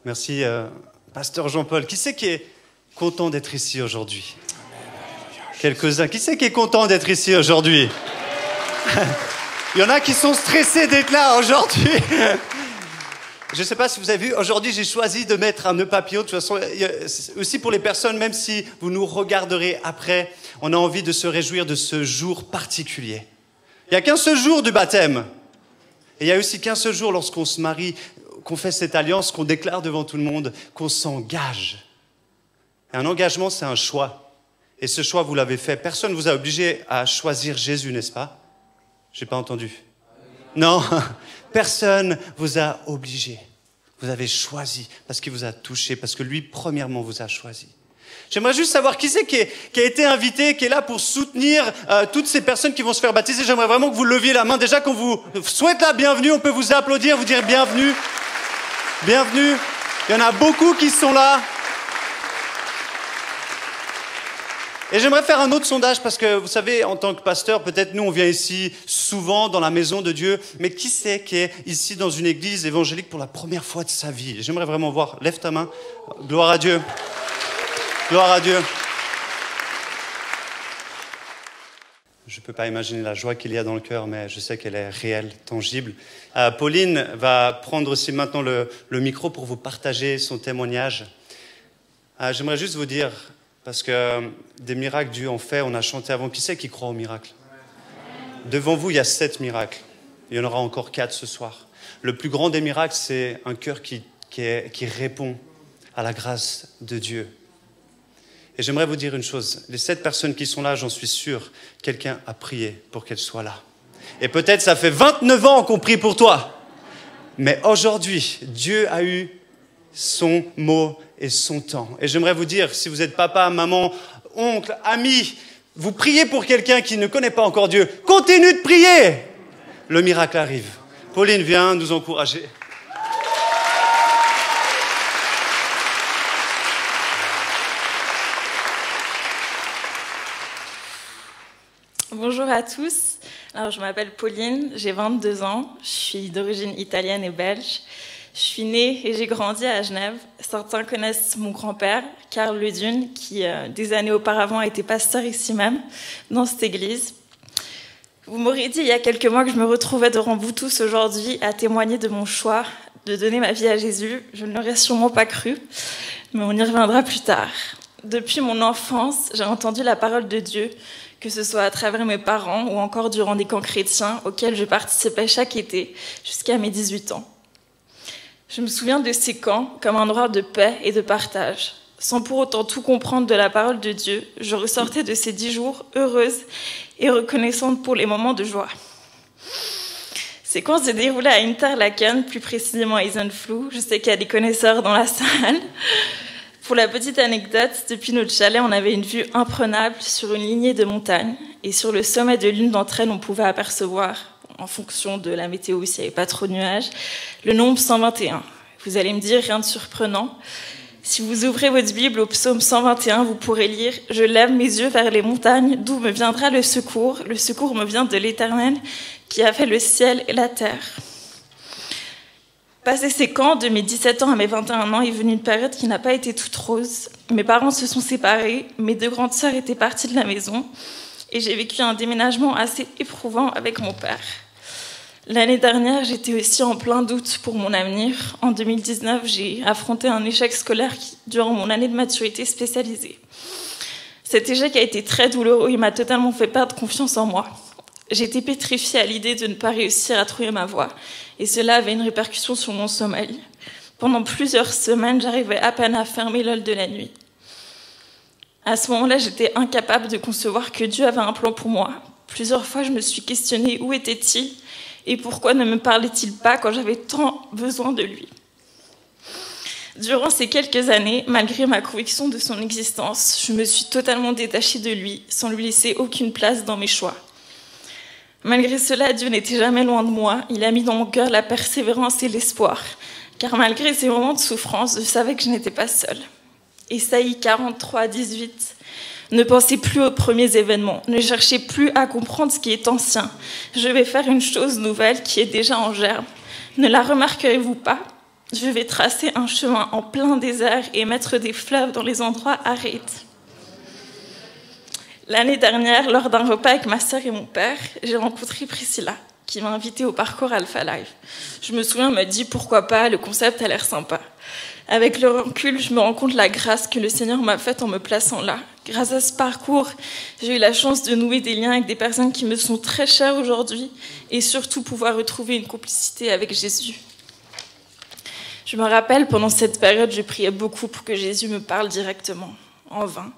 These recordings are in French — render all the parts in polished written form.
Merci, Pasteur Jean-Paul. Qui c'est qui est content d'être ici aujourd'hui? Quelques-uns. Qui c'est qui est content d'être ici aujourd'hui? Il y en a qui sont stressés d'être là aujourd'hui. Je ne sais pas si vous avez vu, aujourd'hui j'ai choisi de mettre un nœud papillon. De toute façon, aussi pour les personnes, même si vous nous regarderez après, on a envie de se réjouir de ce jour particulier. Il n'y a qu'un seul jour du baptême. Et il n'y a aussi qu'un seul jour lorsqu'on se marie, qu'on fait cette alliance, qu'on déclare devant tout le monde, qu'on s'engage. Et un engagement, c'est un choix. Et ce choix, vous l'avez fait. Personne ne vous a obligé à choisir Jésus, n'est-ce pas? Je n'ai pas entendu. Non, personne vous a obligé. Vous avez choisi parce qu'il vous a touché, parce que lui, premièrement, vous a choisi. J'aimerais juste savoir qui c'est qui a été invité, qui est là pour soutenir toutes ces personnes qui vont se faire baptiser. J'aimerais vraiment que vous leviez la main. Déjà, qu'on vous souhaite la bienvenue, on peut vous applaudir, vous dire bienvenue. Bienvenue. Il y en a beaucoup qui sont là. Et j'aimerais faire un autre sondage parce que, vous savez, en tant que pasteur, peut-être nous, on vient ici souvent dans la maison de Dieu, mais qui c'est qui est ici dans une église évangélique pour la première fois de sa vie? J'aimerais vraiment voir. Lève ta main. Gloire à Dieu. Gloire à Dieu. Je ne peux pas imaginer la joie qu'il y a dans le cœur, mais je sais qu'elle est réelle, tangible. Pauline va prendre aussi maintenant le micro pour vous partager son témoignage. J'aimerais juste vous dire, parce que des miracles Dieu en fait, on a chanté avant. Qui c'est qui croit aux miracles? Devant vous, il y a 7 miracles. Il y en aura encore 4 ce soir. Le plus grand des miracles, c'est un cœur qui répond à la grâce de Dieu. Et j'aimerais vous dire une chose. Les 7 personnes qui sont là, j'en suis sûr, quelqu'un a prié pour qu'elles soient là. Et peut-être ça fait 29 ans qu'on prie pour toi. Mais aujourd'hui, Dieu a eu son mot et son temps. Et j'aimerais vous dire, si vous êtes papa, maman, oncle, ami, vous priez pour quelqu'un qui ne connaît pas encore Dieu, continuez de prier. Le miracle arrive. Pauline vient nous encourager. Bonjour à tous. Alors, je m'appelle Pauline, j'ai 22 ans, je suis d'origine italienne et belge. Je suis née et j'ai grandi à Genève. Certains connaissent mon grand-père, Karl Ledune, qui, des années auparavant, a été pasteur ici même, dans cette église. Vous m'aurez dit il y a quelques mois que je me retrouvais devant vous tous aujourd'hui à témoigner de mon choix de donner ma vie à Jésus. Je ne l'aurais sûrement pas cru, mais on y reviendra plus tard. Depuis mon enfance, j'ai entendu la parole de Dieu, que ce soit à travers mes parents ou encore durant des camps chrétiens auxquels je participais chaque été jusqu'à mes 18 ans. Je me souviens de ces camps comme un endroit de paix et de partage. Sans pour autant tout comprendre de la parole de Dieu, je ressortais de ces 10 jours heureuse et reconnaissante pour les moments de joie. Ces camps se déroulaient à Interlaken, plus précisément à Isenflug. Je sais qu'il y a des connaisseurs dans la salle. Pour la petite anecdote, depuis notre chalet, on avait une vue imprenable sur une lignée de montagnes. Et sur le sommet de l'une d'entre elles, on pouvait apercevoir, en fonction de la météo, s'il n'y avait pas trop de nuages, le nombre 121. Vous allez me dire, rien de surprenant. Si vous ouvrez votre Bible au psaume 121, vous pourrez lire « Je lève mes yeux vers les montagnes, d'où me viendra le secours. Le secours me vient de l'Éternel, qui a fait le ciel et la terre. » Passé ces camps, de mes 17 ans à mes 21 ans, est venue une période qui n'a pas été toute rose. Mes parents se sont séparés, mes 2 grandes sœurs étaient parties de la maison et j'ai vécu un déménagement assez éprouvant avec mon père. L'année dernière, j'étais aussi en plein doute pour mon avenir. En 2019, j'ai affronté un échec scolaire durant mon année de maturité spécialisée. Cet échec a été très douloureux, il m'a totalement fait perdre confiance en moi. J'étais pétrifiée à l'idée de ne pas réussir à trouver ma voie. Et cela avait une répercussion sur mon sommeil. Pendant plusieurs semaines, j'arrivais à peine à fermer l'œil de la nuit. À ce moment-là, j'étais incapable de concevoir que Dieu avait un plan pour moi. Plusieurs fois, je me suis questionnée où était-il et pourquoi ne me parlait-il pas quand j'avais tant besoin de lui. Durant ces quelques années, malgré ma conviction de son existence, je me suis totalement détachée de lui, sans lui laisser aucune place dans mes choix. Malgré cela, Dieu n'était jamais loin de moi. Il a mis dans mon cœur la persévérance et l'espoir. Car malgré ces moments de souffrance, je savais que je n'étais pas seule. Ésaïe 43, 18. Ne pensez plus aux premiers événements. Ne cherchez plus à comprendre ce qui est ancien. Je vais faire une chose nouvelle qui est déjà en germe. Ne la remarquerez-vous pas? Je vais tracer un chemin en plein désert et mettre des fleuves dans les endroits arides. L'année dernière, lors d'un repas avec ma sœur et mon père, j'ai rencontré Priscilla, qui m'a invitée au parcours Alpha Life. Je me souviens, elle m'a dit pourquoi pas, le concept a l'air sympa. Avec le recul, je me rends compte de la grâce que le Seigneur m'a faite en me plaçant là. Grâce à ce parcours, j'ai eu la chance de nouer des liens avec des personnes qui me sont très chères aujourd'hui et surtout pouvoir retrouver une complicité avec Jésus. Je me rappelle, pendant cette période, je priais beaucoup pour que Jésus me parle directement, en vain.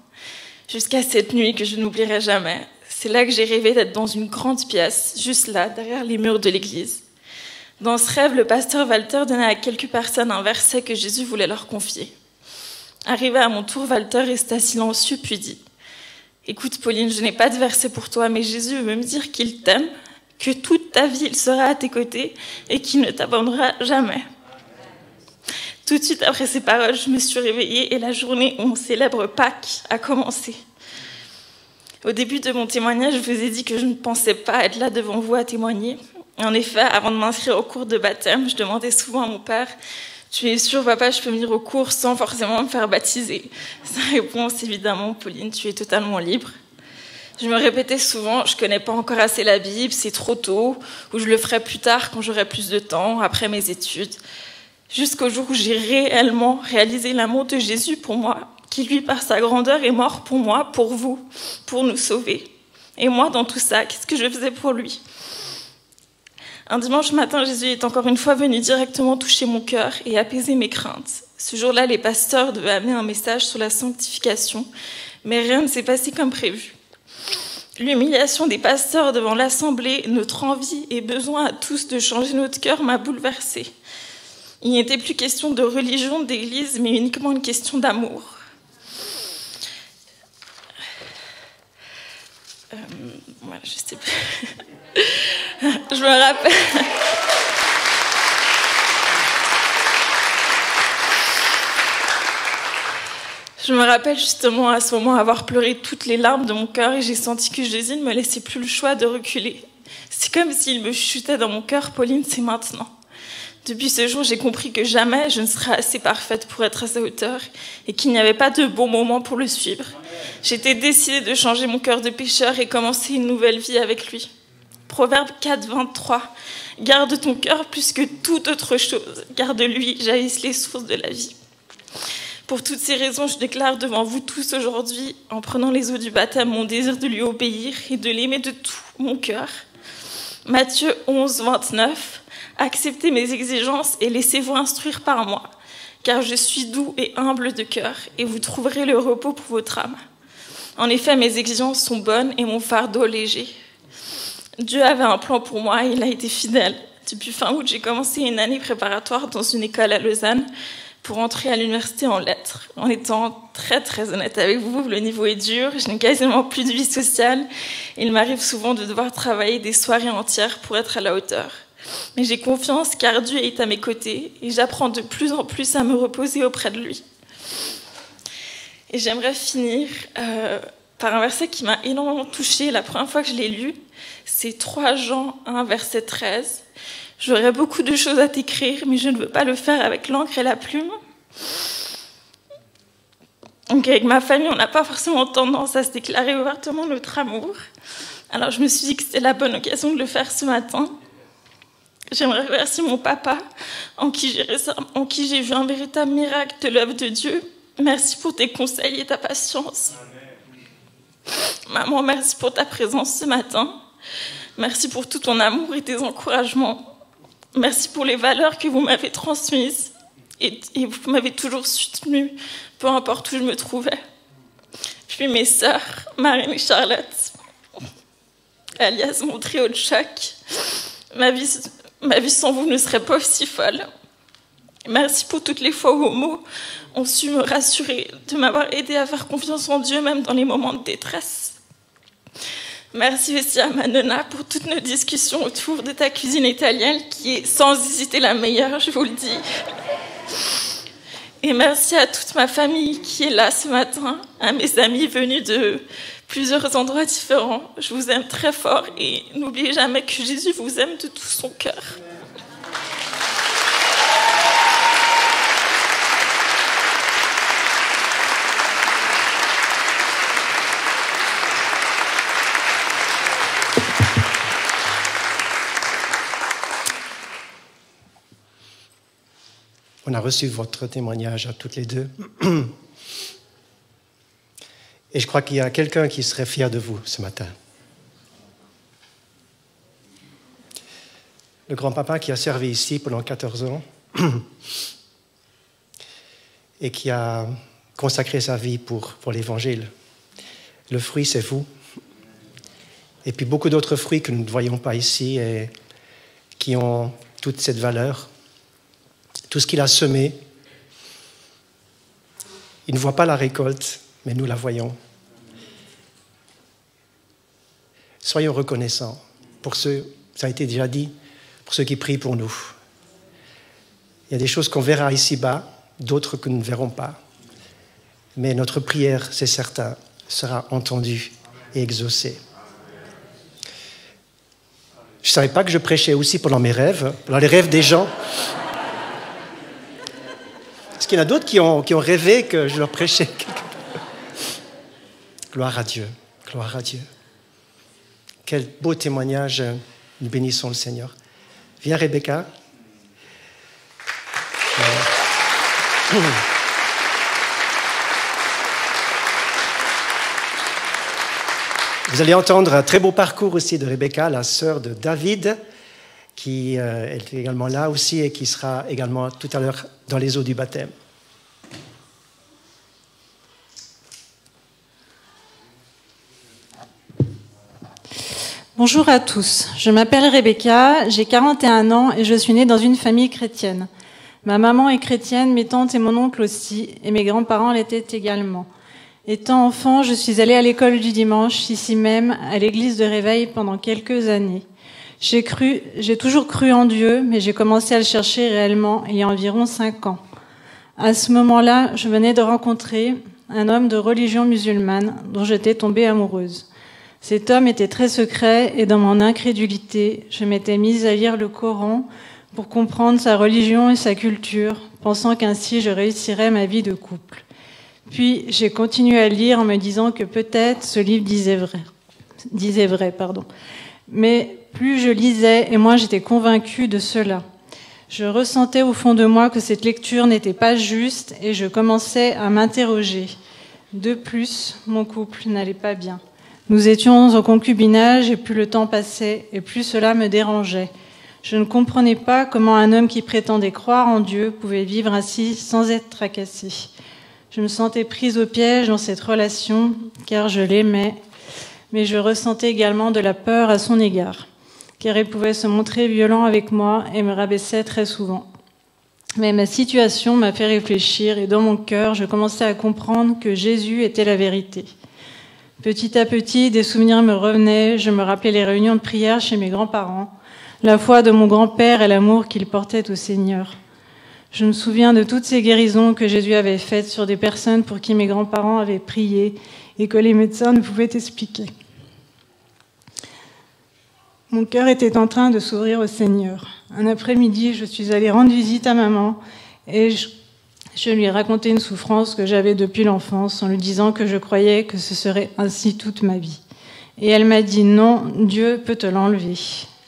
Jusqu'à cette nuit que je n'oublierai jamais. C'est là que j'ai rêvé d'être dans une grande pièce, juste là, derrière les murs de l'église. Dans ce rêve, le pasteur Walter donnait à quelques personnes un verset que Jésus voulait leur confier. Arrivé à mon tour, Walter resta silencieux puis dit « Écoute Pauline, je n'ai pas de verset pour toi, mais Jésus veut me dire qu'il t'aime, que toute ta vie il sera à tes côtés et qu'il ne t'abandonnera jamais. » Tout de suite après ces paroles, je me suis réveillée et la journée où on célèbre Pâques a commencé. Au début de mon témoignage, je vous ai dit que je ne pensais pas être là devant vous à témoigner. En effet, avant de m'inscrire au cours de baptême, je demandais souvent à mon père « Tu es sûr, papa, je peux venir au cours sans forcément me faire baptiser ?» Sa réponse, évidemment, « Pauline, tu es totalement libre. » Je me répétais souvent « Je ne connais pas encore assez la Bible, c'est trop tôt, ou je le ferai plus tard quand j'aurai plus de temps, après mes études. » Jusqu'au jour où j'ai réellement réalisé l'amour de Jésus pour moi, qui lui, par sa grandeur, est mort pour moi, pour vous, pour nous sauver. Et moi, dans tout ça, qu'est-ce que je faisais pour lui ? Un dimanche matin, Jésus est encore une fois venu directement toucher mon cœur et apaiser mes craintes. Ce jour-là, les pasteurs devaient amener un message sur la sanctification, mais rien ne s'est passé comme prévu. L'humiliation des pasteurs devant l'assemblée, notre envie et besoin à tous de changer notre cœur m'a bouleversée. Il n'était plus question de religion, d'église, mais uniquement une question d'amour. Voilà, je sais plus. Je me rappelle. Je me rappelle justement à ce moment avoir pleuré toutes les larmes de mon cœur et j'ai senti que Jésus ne me laissait plus le choix de reculer. C'est comme s'il me chutait dans mon cœur, Pauline, c'est maintenant. Depuis ce jour, j'ai compris que jamais je ne serai assez parfaite pour être à sa hauteur et qu'il n'y avait pas de bon moment pour le suivre. J'étais décidée de changer mon cœur de pécheur et commencer une nouvelle vie avec lui. Proverbe 4, 23. Garde ton cœur plus que toute autre chose. Car de lui jaillissent les sources de la vie. Pour toutes ces raisons, je déclare devant vous tous aujourd'hui, en prenant les eaux du baptême, mon désir de lui obéir et de l'aimer de tout mon cœur. Matthieu 11, 29. Acceptez mes exigences et laissez-vous instruire par moi, car je suis doux et humble de cœur, et vous trouverez le repos pour votre âme. En effet, mes exigences sont bonnes et mon fardeau léger. Dieu avait un plan pour moi et il a été fidèle. Depuis fin août, j'ai commencé une année préparatoire dans une école à Lausanne pour entrer à l'université en lettres. En étant très très honnête avec vous, le niveau est dur, je n'ai quasiment plus de vie sociale. Il m'arrive souvent de devoir travailler des soirées entières pour être à la hauteur. Mais j'ai confiance car Dieu est à mes côtés et j'apprends de plus en plus à me reposer auprès de lui. Et j'aimerais finir par un verset qui m'a énormément touchée la première fois que je l'ai lu. C'est 3 Jean 1, verset 13. J'aurais beaucoup de choses à t'écrire, mais je ne veux pas le faire avec l'encre et la plume. Donc avec ma famille, on n'a pas forcément tendance à se déclarer ouvertement notre amour. Alors je me suis dit que c'était la bonne occasion de le faire ce matin. J'aimerais remercier mon papa, en qui j'ai vu un véritable miracle de l'œuvre de Dieu. Merci pour tes conseils et ta patience. Maman, merci pour ta présence ce matin. Merci pour tout ton amour et tes encouragements. Merci pour les valeurs que vous m'avez transmises et vous m'avez toujours soutenue, peu importe où je me trouvais. Puis mes sœurs, Marine et Charlotte, alias mon trio de choc. Ma vie sans vous ne serait pas aussi folle. Merci pour toutes les fois où vos mots ont su me rassurer, de m'avoir aidé à faire confiance en Dieu, même dans les moments de détresse. Merci aussi à ma nonna pour toutes nos discussions autour de ta cuisine italienne, qui est sans hésiter la meilleure, je vous le dis. Et merci à toute ma famille qui est là ce matin, à mes amis venus de plusieurs endroits différents. Je vous aime très fort et n'oubliez jamais que Jésus vous aime de tout son cœur. On a reçu votre témoignage à toutes les deux. Et je crois qu'il y a quelqu'un qui serait fier de vous ce matin. Le grand-papa qui a servi ici pendant 14 ans et qui a consacré sa vie pour l'Évangile. Le fruit, c'est vous. Et puis beaucoup d'autres fruits que nous ne voyons pas ici et qui ont toute cette valeur. Tout ce qu'il a semé, il ne voit pas la récolte, mais nous la voyons. Soyons reconnaissants pour ceux, ça a été déjà dit, pour ceux qui prient pour nous. Il y a des choses qu'on verra ici-bas, d'autres que nous ne verrons pas. Mais notre prière, c'est certain, sera entendue et exaucée. Je ne savais pas que je prêchais aussi pendant mes rêves, pendant les rêves des gens. Est-ce qu'il y en a d'autres qui ont rêvé que je leur prêchais? Gloire à Dieu, gloire à Dieu. Quel beau témoignage, nous bénissons le Seigneur. Viens Rebecca. Vous allez entendre un très beau parcours aussi de Rebecca, la sœur de David, qui est également là aussi et qui sera également tout à l'heure dans les eaux du baptême. Bonjour à tous, je m'appelle Rebecca, j'ai 41 ans et je suis née dans une famille chrétienne. Ma maman est chrétienne, mes tantes et mon oncle aussi, et mes grands-parents l'étaient également. Étant enfant, je suis allée à l'école du dimanche, ici même, à l'église de Réveil pendant quelques années. J'ai toujours cru en Dieu, mais j'ai commencé à le chercher réellement il y a environ 5 ans. À ce moment-là, je venais de rencontrer un homme de religion musulmane dont j'étais tombée amoureuse. Cet homme était très secret et dans mon incrédulité, je m'étais mise à lire le Coran pour comprendre sa religion et sa culture, pensant qu'ainsi je réussirais ma vie de couple. Puis j'ai continué à lire en me disant que peut-être ce livre disait vrai. Mais plus je lisais et moins j'étais convaincue de cela. Je ressentais au fond de moi que cette lecture n'était pas juste et je commençais à m'interroger. De plus, mon couple n'allait pas bien. Nous étions en concubinage et plus le temps passait et plus cela me dérangeait. Je ne comprenais pas comment un homme qui prétendait croire en Dieu pouvait vivre ainsi sans être tracassé. Je me sentais prise au piège dans cette relation car je l'aimais, mais je ressentais également de la peur à son égard, car il pouvait se montrer violent avec moi et me rabaissait très souvent. Mais ma situation m'a fait réfléchir et dans mon cœur, je commençais à comprendre que Jésus était la vérité. Petit à petit, des souvenirs me revenaient, je me rappelais les réunions de prière chez mes grands-parents, la foi de mon grand-père et l'amour qu'il portait au Seigneur. Je me souviens de toutes ces guérisons que Jésus avait faites sur des personnes pour qui mes grands-parents avaient prié et que les médecins ne pouvaient expliquer. Mon cœur était en train de s'ouvrir au Seigneur. Un après-midi, je suis allée rendre visite à maman et je lui ai raconté une souffrance que j'avais depuis l'enfance en lui disant que je croyais que ce serait ainsi toute ma vie. Et elle m'a dit non, Dieu peut te l'enlever.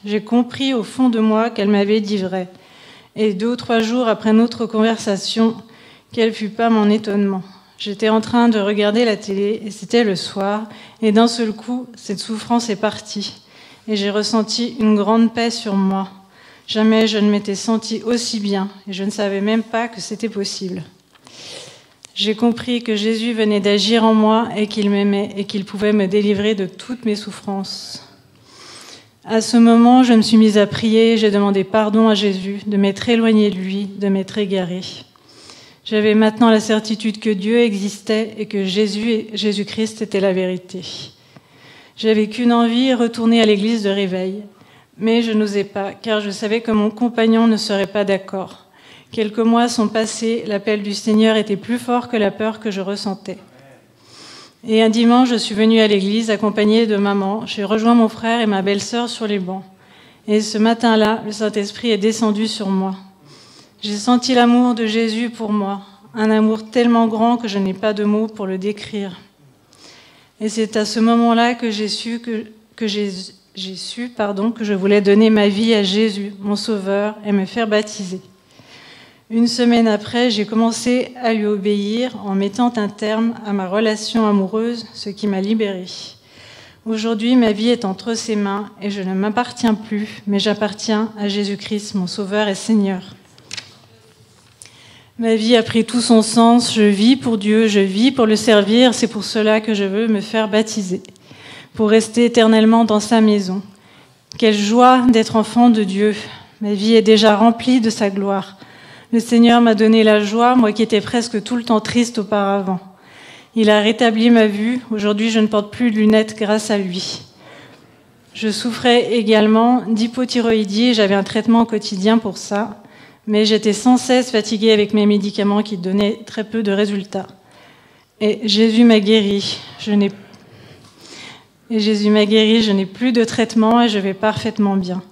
J'ai compris au fond de moi qu'elle m'avait dit vrai. Et 2 ou 3 jours après notre conversation, quel fut pas mon étonnement. J'étais en train de regarder la télé et c'était le soir et d'un seul coup, cette souffrance est partie et j'ai ressenti une grande paix sur moi. Jamais je ne m'étais sentie aussi bien et je ne savais même pas que c'était possible. J'ai compris que Jésus venait d'agir en moi et qu'il m'aimait et qu'il pouvait me délivrer de toutes mes souffrances. À ce moment, je me suis mise à prier et j'ai demandé pardon à Jésus de m'être éloignée de lui, de m'être égarée. J'avais maintenant la certitude que Dieu existait et que Jésus-Christ était la vérité. J'avais qu'une envie, retourner à l'église de Réveil. Mais je n'osais pas, car je savais que mon compagnon ne serait pas d'accord. Quelques mois sont passés, l'appel du Seigneur était plus fort que la peur que je ressentais. Et un dimanche, je suis venue à l'église accompagnée de maman. J'ai rejoint mon frère et ma belle-sœur sur les bancs. Et ce matin-là, le Saint-Esprit est descendu sur moi. J'ai senti l'amour de Jésus pour moi, un amour tellement grand que je n'ai pas de mots pour le décrire. Et c'est à ce moment-là que j'ai su que je voulais donner ma vie à Jésus, mon Sauveur, et me faire baptiser. Une semaine après, j'ai commencé à lui obéir en mettant un terme à ma relation amoureuse, ce qui m'a libérée. Aujourd'hui, ma vie est entre ses mains et je ne m'appartiens plus, mais j'appartiens à Jésus-Christ, mon Sauveur et Seigneur. Ma vie a pris tout son sens, je vis pour Dieu, je vis pour le servir, c'est pour cela que je veux me faire baptiser, pour rester éternellement dans sa maison. Quelle joie d'être enfant de Dieu, ma vie est déjà remplie de sa gloire. Le Seigneur m'a donné la joie, moi qui étais presque tout le temps triste auparavant. Il a rétabli ma vue, aujourd'hui je ne porte plus de lunettes grâce à lui. Je souffrais également d'hypothyroïdie, j'avais un traitement quotidien pour ça. Mais j'étais sans cesse fatiguée avec mes médicaments qui donnaient très peu de résultats. Et Jésus m'a guéri. Je n'ai plus de traitement et je vais parfaitement bien.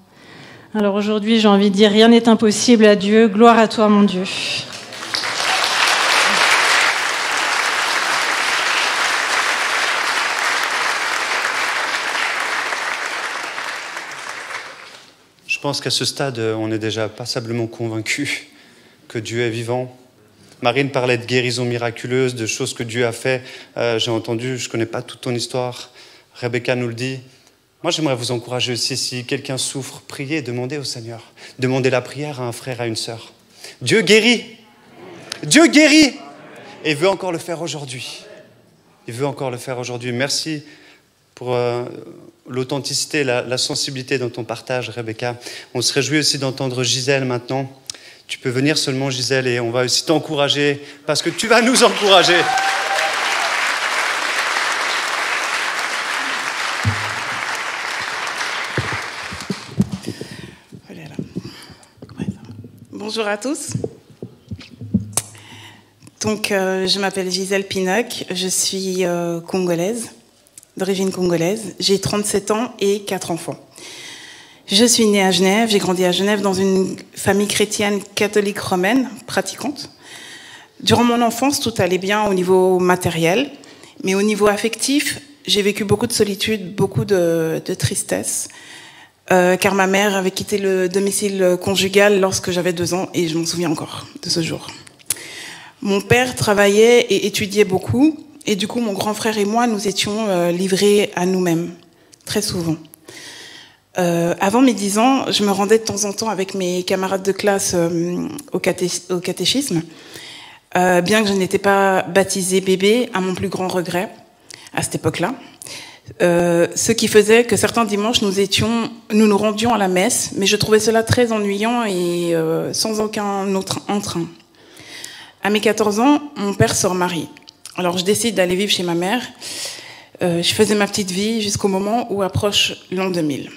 Alors aujourd'hui, j'ai envie de dire, rien n'est impossible à Dieu. Gloire à toi, mon Dieu. Je pense qu'à ce stade, on est déjà passablement convaincus que Dieu est vivant. Marine parlait de guérison miraculeuse, de choses que Dieu a fait. J'ai entendu, je ne connais pas toute ton histoire. Rebecca nous le dit. Moi, j'aimerais vous encourager aussi, si quelqu'un souffre, priez, demandez au Seigneur. Demandez la prière à un frère, à une sœur. Dieu guérit. Dieu guérit. Et il veut encore le faire aujourd'hui. Il veut encore le faire aujourd'hui. Merci pour l'authenticité, la sensibilité dans ton partage, Rebecca. On se réjouit aussi d'entendre Gisèle maintenant. Tu peux venir seulement, Gisèle, et on va aussi t'encourager, parce que tu vas nous encourager. Bonjour à tous. Donc, je m'appelle Gisèle Pinoc, je suis congolaise, d'origine congolaise. J'ai 37 ans et 4 enfants. Je suis née à Genève, j'ai grandi à Genève dans une famille chrétienne catholique romaine, pratiquante. Durant mon enfance, tout allait bien au niveau matériel, mais au niveau affectif, j'ai vécu beaucoup de solitude, beaucoup de tristesse, car ma mère avait quitté le domicile conjugal lorsque j'avais 2 ans, et je m'en souviens encore de ce jour. Mon père travaillait et étudiait beaucoup, et du coup, mon grand frère et moi, nous étions livrés à nous-mêmes, très souvent. Avant mes 10 ans, je me rendais de temps en temps avec mes camarades de classe au catéchisme, bien que je n'étais pas baptisée bébé, à mon plus grand regret, à cette époque-là. Ce qui faisait que certains dimanches, nous nous rendions à la messe, mais je trouvais cela très ennuyant et sans aucun autre entrain. À mes 14 ans, mon père se remarie. Alors je décide d'aller vivre chez ma mère. Je faisais ma petite vie jusqu'au moment où approche l'an 2000.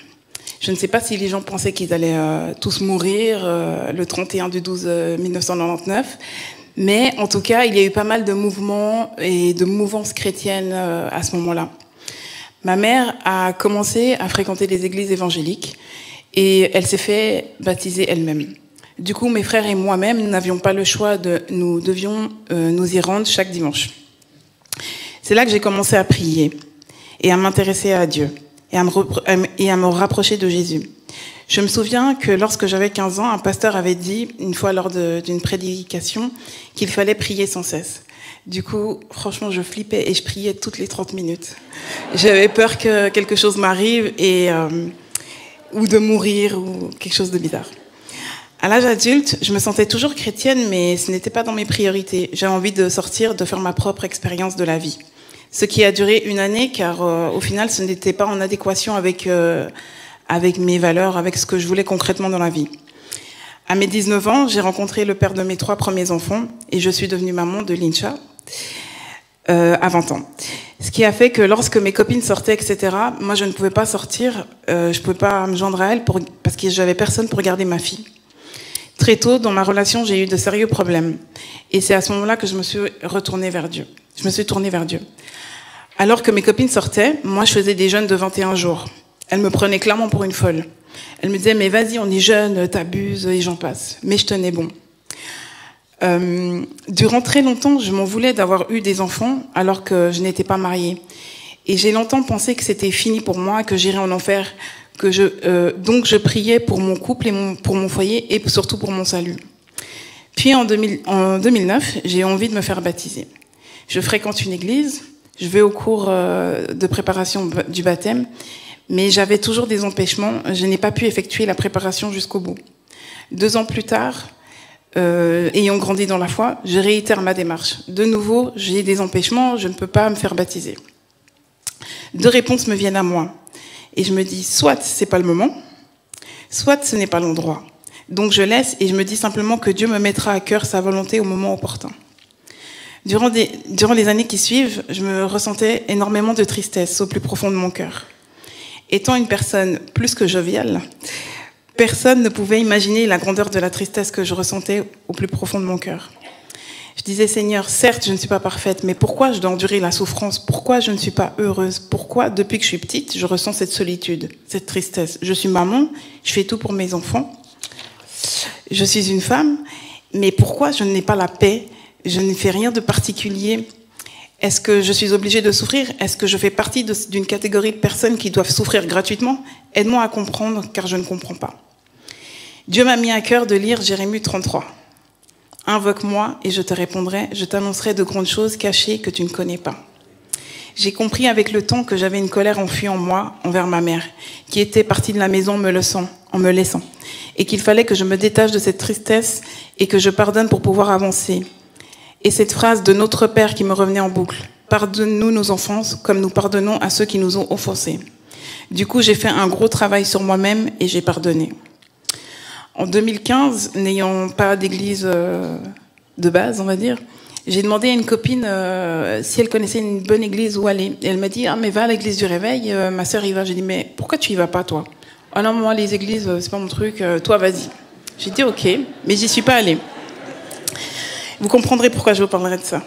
Je ne sais pas si les gens pensaient qu'ils allaient tous mourir le 31/12/1999, mais en tout cas, il y a eu pas mal de mouvements et de mouvances chrétiennes à ce moment-là. Ma mère a commencé à fréquenter les églises évangéliques et elle s'est fait baptiser elle-même. Du coup, mes frères et moi-même, nous n'avions pas le choix, nous devions nous y rendre chaque dimanche. C'est là que j'ai commencé à prier et à m'intéresser à Dieu et à me rapprocher de Jésus. Je me souviens que lorsque j'avais 15 ans, un pasteur avait dit, une fois lors d'une prédication, qu'il fallait prier sans cesse. Du coup, franchement, je flippais et je priais toutes les 30 minutes. J'avais peur que quelque chose m'arrive ou de mourir ou quelque chose de bizarre. À l'âge adulte, je me sentais toujours chrétienne, mais ce n'était pas dans mes priorités. J'avais envie de sortir, de faire ma propre expérience de la vie. Ce qui a duré 1 année, car au final, ce n'était pas en adéquation avec mes valeurs, avec ce que je voulais concrètement dans la vie. À mes 19 ans, j'ai rencontré le père de mes 3 premiers enfants et je suis devenue maman de Lincha à 20 ans. Ce qui a fait que lorsque mes copines sortaient, etc., moi, je ne pouvais pas sortir, je ne pouvais pas me joindre à elles parce que j'avais personne pour garder ma fille. Très tôt, dans ma relation, j'ai eu de sérieux problèmes. Et c'est à ce moment-là que je me suis tournée vers Dieu. Alors que mes copines sortaient, moi, je faisais des jeûnes de 21 jours. Elles me prenaient clairement pour une folle. Elles me disaient, mais vas-y, on est jeune, t'abuses, et j'en passe. Mais je tenais bon. Durant très longtemps, je m'en voulais d'avoir eu des enfants alors que je n'étais pas mariée. Et j'ai longtemps pensé que c'était fini pour moi, que j'irais en enfer. Donc je priais pour mon couple et pour mon foyer et surtout pour mon salut. Puis en 2009, j'ai eu envie de me faire baptiser. Je fréquente une église, je vais au cours de préparation du baptême, mais j'avais toujours des empêchements. Je n'ai pas pu effectuer la préparation jusqu'au bout. 2 ans plus tard, ayant grandi dans la foi, je réitère ma démarche. De nouveau, j'ai des empêchements, je ne peux pas me faire baptiser. 2 réponses me viennent à moi. Et je me dis, soit c'est pas le moment, soit ce n'est pas l'endroit. Donc je laisse et je me dis simplement que Dieu me mettra à cœur sa volonté au moment opportun. Durant les années qui suivent, je me ressentais énormément de tristesse au plus profond de mon cœur. Étant une personne plus que joviale, personne ne pouvait imaginer la grandeur de la tristesse que je ressentais au plus profond de mon cœur. Je disais, Seigneur, certes, je ne suis pas parfaite, mais pourquoi je dois endurer la souffrance? Pourquoi je ne suis pas heureuse? Pourquoi, depuis que je suis petite, je ressens cette solitude, cette tristesse? Je suis maman, je fais tout pour mes enfants. Je suis une femme, mais pourquoi je n'ai pas la paix? Je ne fais rien de particulier. Est-ce que je suis obligée de souffrir? Est-ce que je fais partie d'une catégorie de personnes qui doivent souffrir gratuitement? Aide-moi à comprendre, car je ne comprends pas. Dieu m'a mis à cœur de lire Jérémie 33. Invoque-moi et je te répondrai, je t'annoncerai de grandes choses cachées que tu ne connais pas. J'ai compris avec le temps que j'avais une colère enfuie en moi envers ma mère, qui était partie de la maison en me laissant, et qu'il fallait que je me détache de cette tristesse et que je pardonne pour pouvoir avancer. Et cette phrase de notre Père qui me revenait en boucle, pardonne-nous nos offenses comme nous pardonnons à ceux qui nous ont offensés. Du coup, j'ai fait un gros travail sur moi-même et j'ai pardonné. En 2015, n'ayant pas d'église de base, on va dire, j'ai demandé à une copine si elle connaissait une bonne église où aller. Et elle m'a dit, ah mais va à l'église du réveil, ma sœur y va. J'ai dit, mais pourquoi tu y vas pas toi? Ah non, moi les églises, c'est pas mon truc, toi vas-y. J'ai dit ok, mais j'y suis pas allée. Vous comprendrez pourquoi je vous parlerai de ça.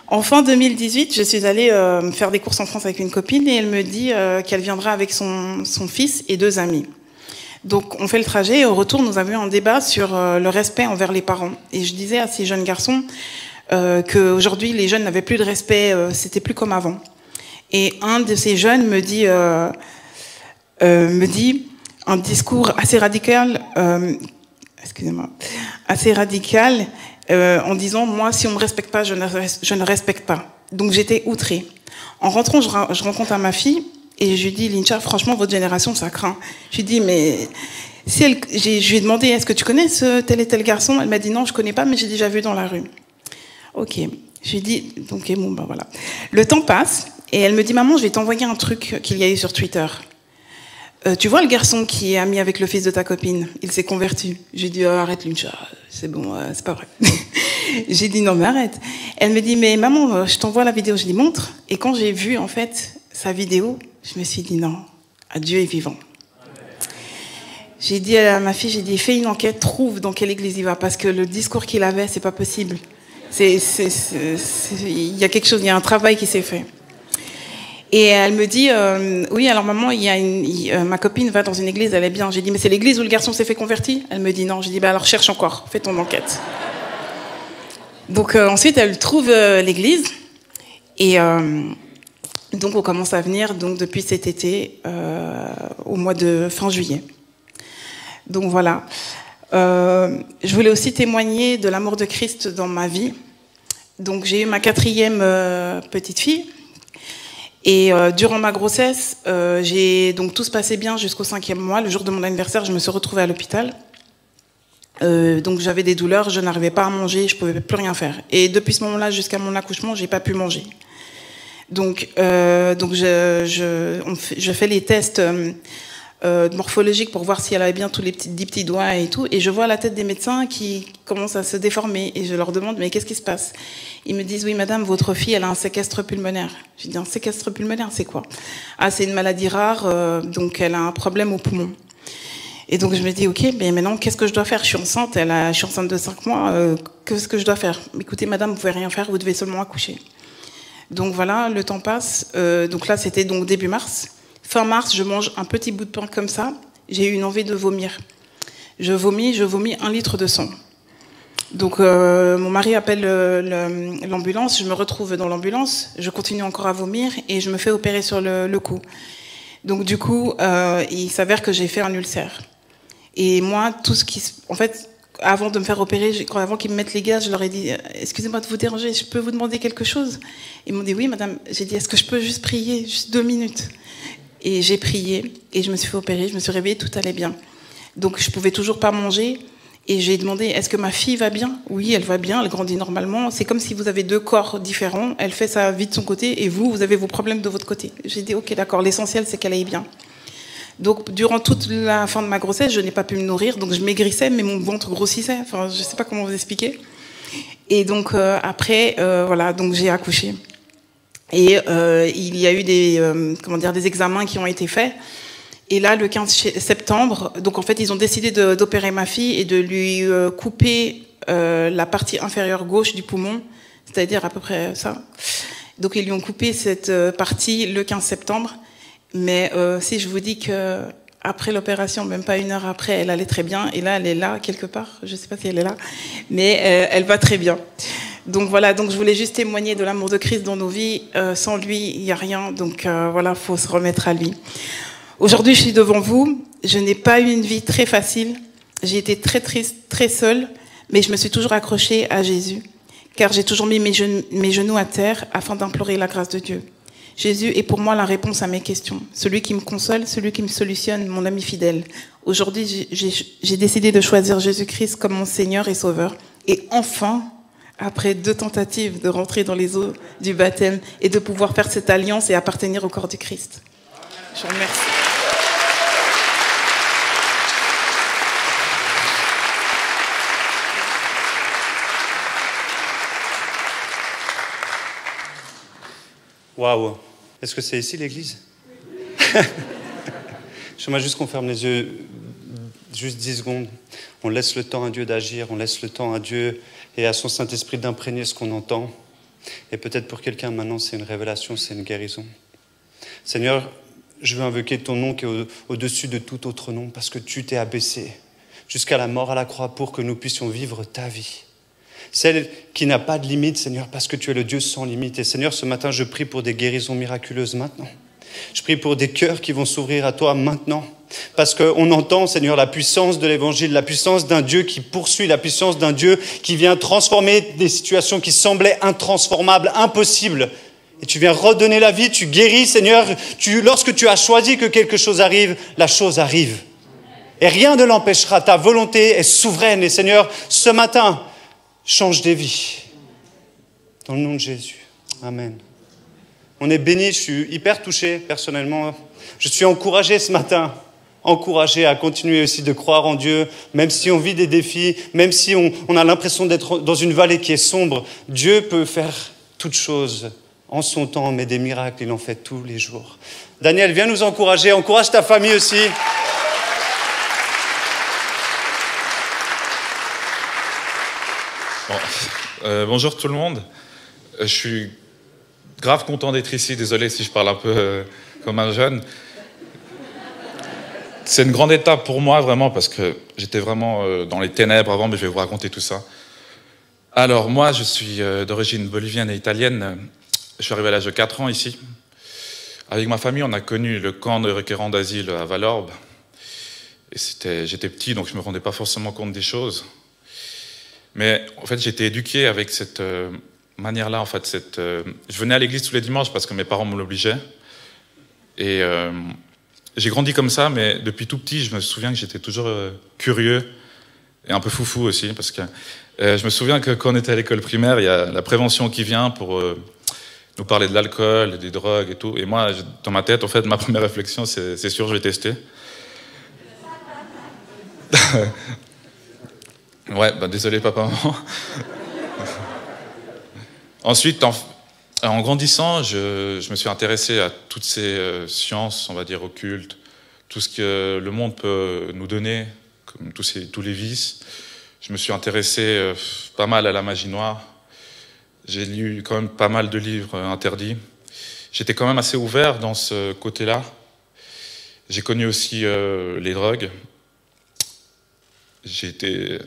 En fin 2018, je suis allée faire des courses en France avec une copine et elle me dit qu'elle viendra avec son fils et 2 amis. Donc on fait le trajet et au retour, nous avions un débat sur le respect envers les parents. Et je disais à ces jeunes garçons qu'aujourd'hui, les jeunes n'avaient plus de respect, c'était plus comme avant. Et un de ces jeunes me dit un discours assez radical, en disant, moi, si on me respecte pas, je ne respecte pas. Donc j'étais outrée. En rentrant, je rencontre à ma fille et je lui dis, Lincha, franchement, votre génération, ça craint. Je lui dis, mais je lui ai demandé, est-ce que tu connais ce tel et tel garçon? Elle m'a dit, non, je connais pas, mais j'ai déjà vu dans la rue. Ok. Je lui ai dit, donc bon, ben voilà. Le temps passe et elle me dit, maman, je vais t'envoyer un truc qu'il y a eu sur Twitter. Tu vois le garçon qui est ami avec le fils de ta copine? Il s'est converti. J'ai dit, arrête Lincha, c'est bon, c'est pas vrai. J'ai dit, non mais arrête. Elle me dit, mais maman, je t'envoie la vidéo. Je lui montre. Et quand j'ai vu en fait sa vidéo, je me suis dit, non, Dieu est vivant. J'ai dit à ma fille, j'ai dit, fais une enquête, trouve dans quelle église il va, parce que le discours qu'il avait, c'est pas possible. Il y a quelque chose, il y a un travail qui s'est fait. Et elle me dit, oui, alors maman, ma copine va dans une église, elle est bien. J'ai dit, mais c'est l'église où le garçon s'est fait convertir? Elle me dit non. J'ai dit, bah alors cherche encore, fais ton enquête. Donc ensuite, elle trouve l'église. Et donc on commence à venir donc, depuis cet été, au mois de fin juillet. Donc voilà. Je voulais aussi témoigner de l'amour de Christ dans ma vie. Donc j'ai eu ma 4e petite fille. Et durant ma grossesse, donc tout se passait bien jusqu'au 5e mois. Le jour de mon anniversaire, je me suis retrouvée à l'hôpital. Donc j'avais des douleurs, je n'arrivais pas à manger, je pouvais plus rien faire. Et depuis ce moment-là jusqu'à mon accouchement, j'ai pas pu manger. Donc je fais les tests morphologiques pour voir si elle avait bien tous les 10 petits doigts et tout. Et je vois la tête des médecins qui commence à se déformer. Et je leur demande, mais qu'est-ce qui se passe? Ils me disent, oui madame, votre fille, elle a un séquestre pulmonaire. Je dis, un séquestre pulmonaire, c'est quoi? Ah, c'est une maladie rare, donc elle a un problème au poumon. Et donc je me dis, ok, mais maintenant, qu'est-ce que je dois faire? Je suis enceinte, je suis enceinte de 5 mois, qu'est-ce que je dois faire? Écoutez madame, vous pouvez rien faire, vous devez seulement accoucher. Donc voilà, le temps passe. Donc là, c'était donc début mars. Fin mars, je mange un petit bout de pain comme ça. J'ai eu une envie de vomir. Je vomis 1 litre de sang. Donc mon mari appelle l'ambulance. Je me retrouve dans l'ambulance. Je continue encore à vomir et je me fais opérer sur le cou. Donc du coup, il s'avère que j'ai fait un ulcère. Et moi, en fait, avant de me faire opérer, avant qu'ils me mettent les gaz, je leur ai dit « Excusez-moi de vous déranger, je peux vous demander quelque chose ?» Ils m'ont dit « Oui, madame. » J'ai dit « Est-ce que je peux juste prier, juste 2 minutes ?» Et j'ai prié, et je me suis fait opérer, je me suis réveillée, tout allait bien. Donc je pouvais toujours pas manger, et j'ai demandé « Est-ce que ma fille va bien ?» Oui, elle va bien, elle grandit normalement. C'est comme si vous avez 2 corps différents, elle fait sa vie de son côté, et vous avez vos problèmes de votre côté. J'ai dit « Ok, d'accord, l'essentiel c'est qu'elle aille bien. » Donc, durant toute la fin de ma grossesse, je n'ai pas pu me nourrir, donc je maigrissais, mais mon ventre grossissait. Enfin, je ne sais pas comment vous expliquer. Et donc, après, voilà, donc j'ai accouché. Et il y a eu des examens qui ont été faits. Et là, le 15 septembre, donc en fait, ils ont décidé d'opérer ma fille et de lui couper la partie inférieure gauche du poumon, c'est-à-dire à peu près ça. Donc, ils lui ont coupé cette partie le 15 septembre. Mais si je vous dis que après l'opération, même pas 1 heure après, elle allait très bien, et là, elle est là quelque part. Je ne sais pas si elle est là, mais elle va très bien. Donc voilà, donc je voulais juste témoigner de l'amour de Christ dans nos vies. Sans lui, il n'y a rien. Donc voilà, faut se remettre à lui. Aujourd'hui, je suis devant vous. Je n'ai pas eu une vie très facile. J'ai été très triste, très seule, mais je me suis toujours accrochée à Jésus, car j'ai toujours mis mes genoux à terre afin d'implorer la grâce de Dieu. Jésus est pour moi la réponse à mes questions. Celui qui me console, celui qui me solutionne, mon ami fidèle. Aujourd'hui, j'ai décidé de choisir Jésus-Christ comme mon Seigneur et Sauveur. Et enfin, après 2 tentatives de rentrer dans les eaux du baptême et de pouvoir faire cette alliance et appartenir au corps du Christ. Je vous remercie. Waouh! Est-ce que c'est ici l'église? J'aimerais juste qu'on ferme les yeux juste 10 secondes. On laisse le temps à Dieu d'agir, on laisse le temps à Dieu et à son Saint-Esprit d'imprégner ce qu'on entend. Et peut-être pour quelqu'un maintenant, c'est une révélation, c'est une guérison. Seigneur, je veux invoquer ton nom qui est au-dessus de tout autre nom parce que tu t'es abaissé jusqu'à la mort à la croix pour que nous puissions vivre ta vie. Celle qui n'a pas de limite, Seigneur, parce que tu es le Dieu sans limite. Et Seigneur, ce matin, je prie pour des guérisons miraculeuses maintenant. Je prie pour des cœurs qui vont s'ouvrir à toi maintenant. Parce qu'on entend, Seigneur, la puissance de l'Évangile, la puissance d'un Dieu qui poursuit, la puissance d'un Dieu qui vient transformer des situations qui semblaient intransformables, impossibles. Et tu viens redonner la vie, tu guéris, Seigneur. Lorsque tu as choisi que quelque chose arrive, la chose arrive. Et rien ne l'empêchera. Ta volonté est souveraine. Et Seigneur, ce matin, change des vies. Dans le nom de Jésus. Amen. On est bénis, je suis hyper touché personnellement. Je suis encouragé ce matin. Encouragé à continuer aussi de croire en Dieu, même si on vit des défis, même si on a l'impression d'être dans une vallée qui est sombre. Dieu peut faire toutes choses en son temps, mais des miracles, il en fait tous les jours. Daniel, viens nous encourager. Encourage ta famille aussi. Bonjour tout le monde. Je suis grave content d'être ici. Désolé si je parle un peu comme un jeune. C'est une grande étape pour moi, vraiment, parce que j'étais vraiment dans les ténèbres avant, mais je vais vous raconter tout ça. Alors, moi, je suis d'origine bolivienne et italienne. Je suis arrivé à l'âge de 4 ans ici. Avec ma famille, on a connu le camp de requérants d'asile à Valorbe. Et j'étais petit, donc je ne me rendais pas forcément compte des choses. Mais en fait, j'ai été éduqué avec cette manière-là. En fait, je venais à l'église tous les dimanches parce que mes parents me l'obligeaient. Et j'ai grandi comme ça, mais depuis tout petit, je me souviens que j'étais toujours curieux et un peu foufou aussi. Parce que je me souviens que quand on était à l'école primaire, il y a la prévention qui vient pour nous parler de l'alcool, des drogues et tout. Et moi, dans ma tête, en fait, ma première réflexion, c'est sûr, je vais tester. Ouais, bah désolé papa, maman. Ensuite, en grandissant, je me suis intéressé à toutes ces sciences, on va dire occultes, tout ce que le monde peut nous donner, comme tous les vices. Je me suis intéressé pas mal à la magie noire. J'ai lu quand même pas mal de livres interdits. J'étais quand même assez ouvert dans ce côté-là. J'ai connu aussi les drogues. J'ai été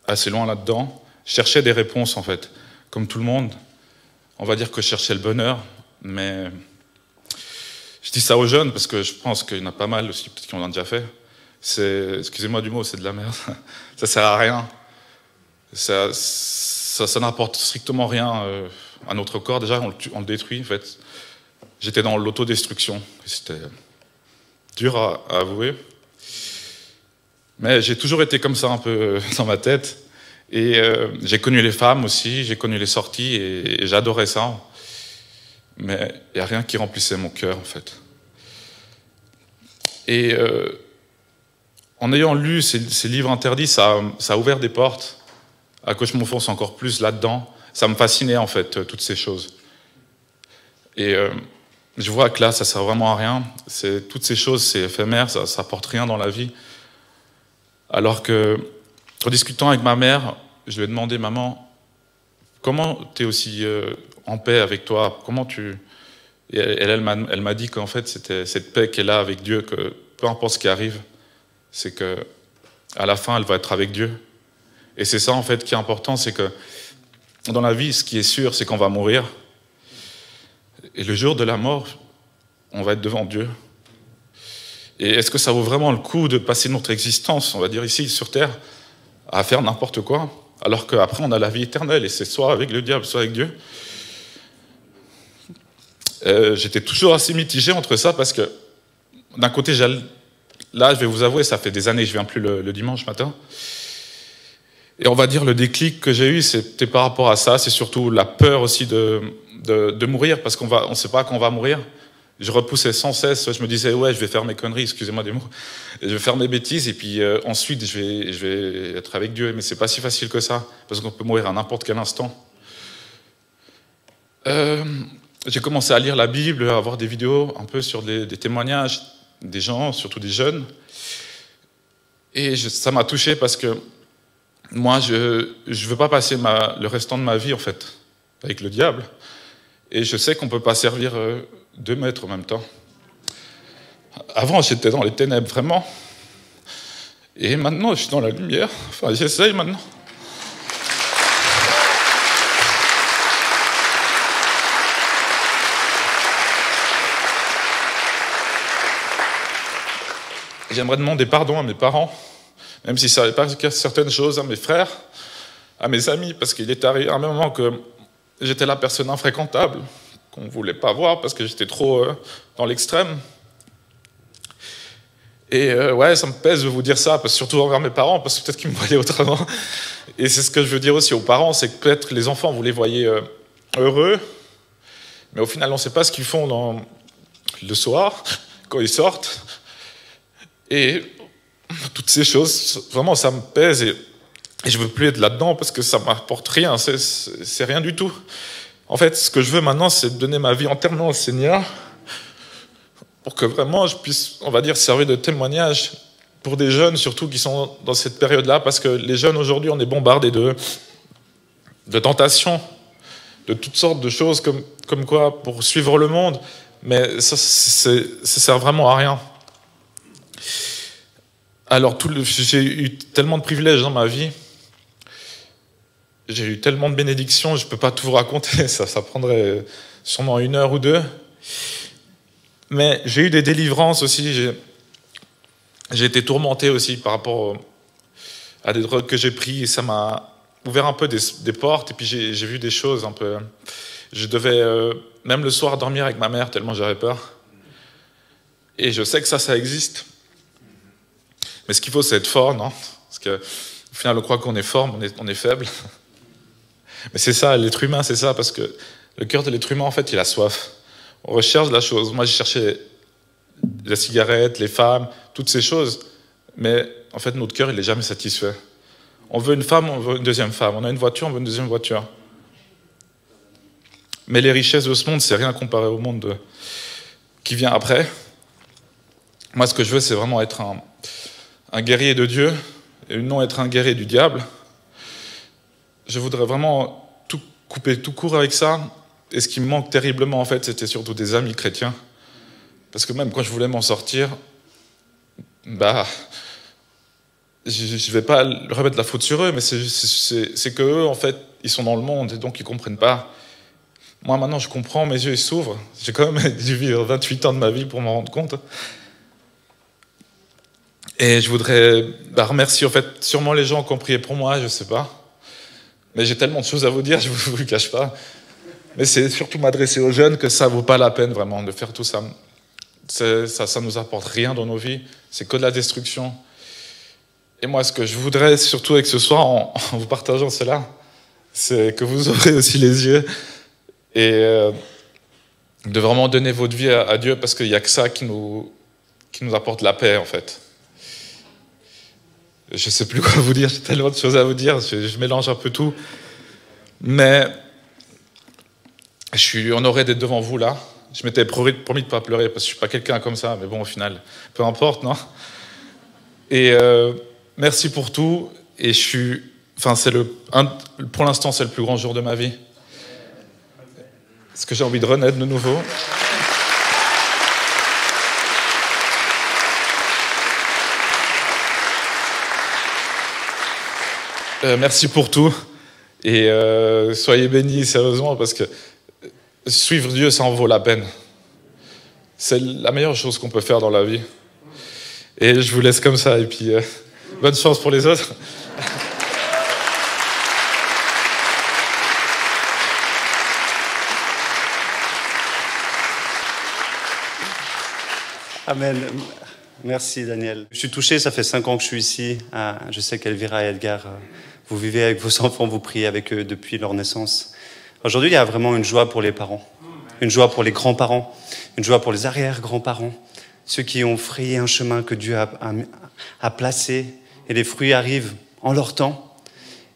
assez loin là-dedans. Je cherchais des réponses, en fait, comme tout le monde. On va dire que je cherchais le bonheur, mais je dis ça aux jeunes parce que je pense qu'il y en a pas mal aussi, peut-être qui en ont déjà fait. Excusez-moi du mot, c'est de la merde. Ça sert à rien. Ça n'apporte strictement rien à notre corps. Déjà, on le détruit, en fait. J'étais dans l'autodestruction. C'était dur à avouer. Mais j'ai toujours été comme ça, un peu dans ma tête. Et j'ai connu les femmes aussi, j'ai connu les sorties, et j'adorais ça. Mais il n'y a rien qui remplissait mon cœur, en fait. Et en ayant lu ces livres interdits, ça a ouvert des portes à que je m'enfonce encore plus là-dedans. Ça me fascinait, en fait, toutes ces choses. Et je vois que là, ça ne sert vraiment à rien. Toutes ces choses, c'est éphémère, ça n'apporte rien dans la vie. Alors que, en discutant avec ma mère, je lui ai demandé, maman, comment tu es aussi en paix avec toi? Comment tu... Et elle m'a dit qu'en fait, c'était cette paix qu'elle a avec Dieu, que peu importe ce qui arrive, c'est qu'à la fin, elle va être avec Dieu. Et c'est ça, en fait, qui est important, c'est que dans la vie, ce qui est sûr, c'est qu'on va mourir. Et le jour de la mort, on va être devant Dieu. Et est-ce que ça vaut vraiment le coup de passer notre existence, on va dire ici, sur Terre, à faire n'importe quoi, alors qu'après, on a la vie éternelle, et c'est soit avec le diable, soit avec Dieu? J'étais toujours assez mitigé entre ça, parce que d'un côté, là, je vais vous avouer, ça fait des années que je ne viens plus le dimanche matin. Et on va dire le déclic que j'ai eu, c'était par rapport à ça. C'est surtout la peur aussi de mourir, parce qu'on ne sait pas quand on va mourir. Je repoussais sans cesse, je me disais, ouais, je vais faire mes conneries, excusez-moi des mots, je vais faire mes bêtises, et puis ensuite, je vais être avec Dieu. Mais c'est pas si facile que ça, parce qu'on peut mourir à n'importe quel instant. J'ai commencé à lire la Bible, à voir des vidéos un peu sur des témoignages des gens, surtout des jeunes. Et ça m'a touché parce que moi, je ne veux pas passer le restant de ma vie, en fait, avec le diable. Et je sais qu'on ne peut pas servir 2 maîtres en même temps. Avant, j'étais dans les ténèbres, vraiment. Et maintenant, je suis dans la lumière. Enfin, j'essaye maintenant. J'aimerais demander pardon à mes parents, même si ça n'avait pas certaines choses, à mes frères, à mes amis, parce qu'il est arrivé à un moment que j'étais la personne infréquentable, qu'on ne voulait pas voir parce que j'étais trop dans l'extrême. Et ouais, ça me pèse de vous dire ça, surtout envers mes parents, parce que peut-être qu'ils me voyaient autrement. Et c'est ce que je veux dire aussi aux parents, c'est que peut-être les enfants, vous les voyez heureux, mais au final, on ne sait pas ce qu'ils font le soir, quand ils sortent. Et toutes ces choses, vraiment, ça me pèse et je ne veux plus être là-dedans parce que ça ne m'apporte rien, c'est rien du tout. En fait, ce que je veux maintenant, c'est donner ma vie entièrement au Seigneur pour que vraiment je puisse, on va dire, servir de témoignage pour des jeunes, surtout qui sont dans cette période-là, parce que les jeunes, aujourd'hui, on est bombardés de tentations, de toutes sortes de choses comme quoi pour suivre le monde, mais ça sert vraiment à rien. Alors, j'ai eu tellement de privilèges dans ma vie, j'ai eu tellement de bénédictions, je ne peux pas tout vous raconter, ça prendrait sûrement 1 heure ou 2. Mais j'ai eu des délivrances aussi, j'ai été tourmenté aussi par rapport à des drogues que j'ai prises, et ça m'a ouvert un peu des portes, et puis j'ai vu des choses un peu... Je devais, même le soir, dormir avec ma mère, tellement j'avais peur. Et je sais que ça existe. Mais ce qu'il faut, c'est être fort, non? Parce qu'au final, on croit qu'on est fort, mais on est faible. Mais c'est ça, l'être humain, c'est ça, parce que le cœur de l'être humain, en fait, il a soif. On recherche la chose. Moi, j'ai cherché la cigarette, les femmes, toutes ces choses. Mais en fait, notre cœur, il n'est jamais satisfait. On veut une femme, on veut une deuxième femme. On a une voiture, on veut une deuxième voiture. Mais les richesses de ce monde, c'est rien comparé au monde qui vient après. Moi, ce que je veux, c'est vraiment être un guerrier de Dieu et non être un guerrier du diable. Je voudrais vraiment couper tout court avec ça. Et ce qui me manque terriblement, en fait, c'était surtout des amis chrétiens. Parce que même quand je voulais m'en sortir, je ne vais pas remettre la faute sur eux, mais c'est qu'eux, en fait, ils sont dans le monde et donc ils ne comprennent pas. Moi, maintenant, je comprends, mes yeux ils s'ouvrent. J'ai quand même dû vivre 28 ans de ma vie pour m'en rendre compte. Et je voudrais remercier, en fait, sûrement les gens qui ont prié pour moi, je ne sais pas. Mais j'ai tellement de choses à vous dire, je ne vous le cache pas. Mais c'est surtout m'adresser aux jeunes que ça ne vaut pas la peine vraiment de faire tout ça. Ça ne nous apporte rien dans nos vies, c'est que de la destruction. Et moi, ce que je voudrais surtout avec ce soir, en vous partageant cela, c'est que vous ouvrez aussi les yeux et de vraiment donner votre vie à Dieu, parce qu'il n'y a que ça qui nous apporte la paix, en fait. Je ne sais plus quoi vous dire, j'ai tellement de choses à vous dire, je mélange un peu tout. Mais je suis honoré d'être devant vous là. Je m'étais promis de ne pas pleurer, parce que je ne suis pas quelqu'un comme ça, mais bon, au final, peu importe, non? Et merci pour tout. Et pour l'instant, c'est le plus grand jour de ma vie. Est-ce que j'ai envie de renaître de nouveau? Merci pour tout. Et soyez bénis, sérieusement, parce que suivre Dieu, ça en vaut la peine. C'est la meilleure chose qu'on peut faire dans la vie. Et je vous laisse comme ça. Et puis, bonne chance pour les autres. Amen. Merci Daniel. Je suis touché, ça fait 5 ans que je suis ici. Je sais qu'Elvira et Edgar, vous vivez avec vos enfants, vous priez avec eux depuis leur naissance. Aujourd'hui, il y a vraiment une joie pour les parents, une joie pour les grands-parents, une joie pour les arrière-grands-parents, ceux qui ont frayé un chemin que Dieu a placé, et les fruits arrivent en leur temps.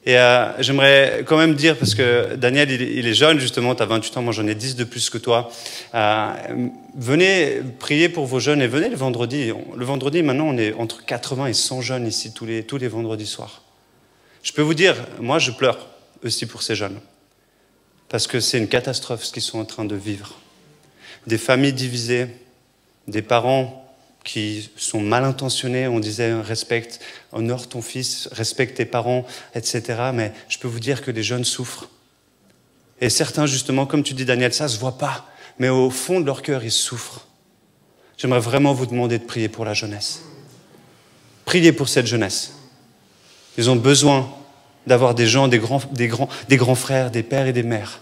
Et j'aimerais quand même dire, parce que Daniel, il est jeune justement, tu as 28 ans, moi j'en ai 10 de plus que toi. Venez prier pour vos jeunes et venez le vendredi. Le vendredi, maintenant, on est entre 80 et 100 jeunes ici tous les vendredis soirs. Je peux vous dire, moi je pleure aussi pour ces jeunes. Parce que c'est une catastrophe ce qu'ils sont en train de vivre. Des familles divisées, des parents qui sont mal intentionnés, on disait respecte, honore ton fils, respecte tes parents, etc. Mais je peux vous dire que les jeunes souffrent. Et certains, justement, comme tu dis Daniel, ça se voit pas, mais au fond de leur cœur, ils souffrent. J'aimerais vraiment vous demander de prier pour la jeunesse. Priez pour cette jeunesse. Ils ont besoin d'avoir des gens, des grands frères, des pères et des mères.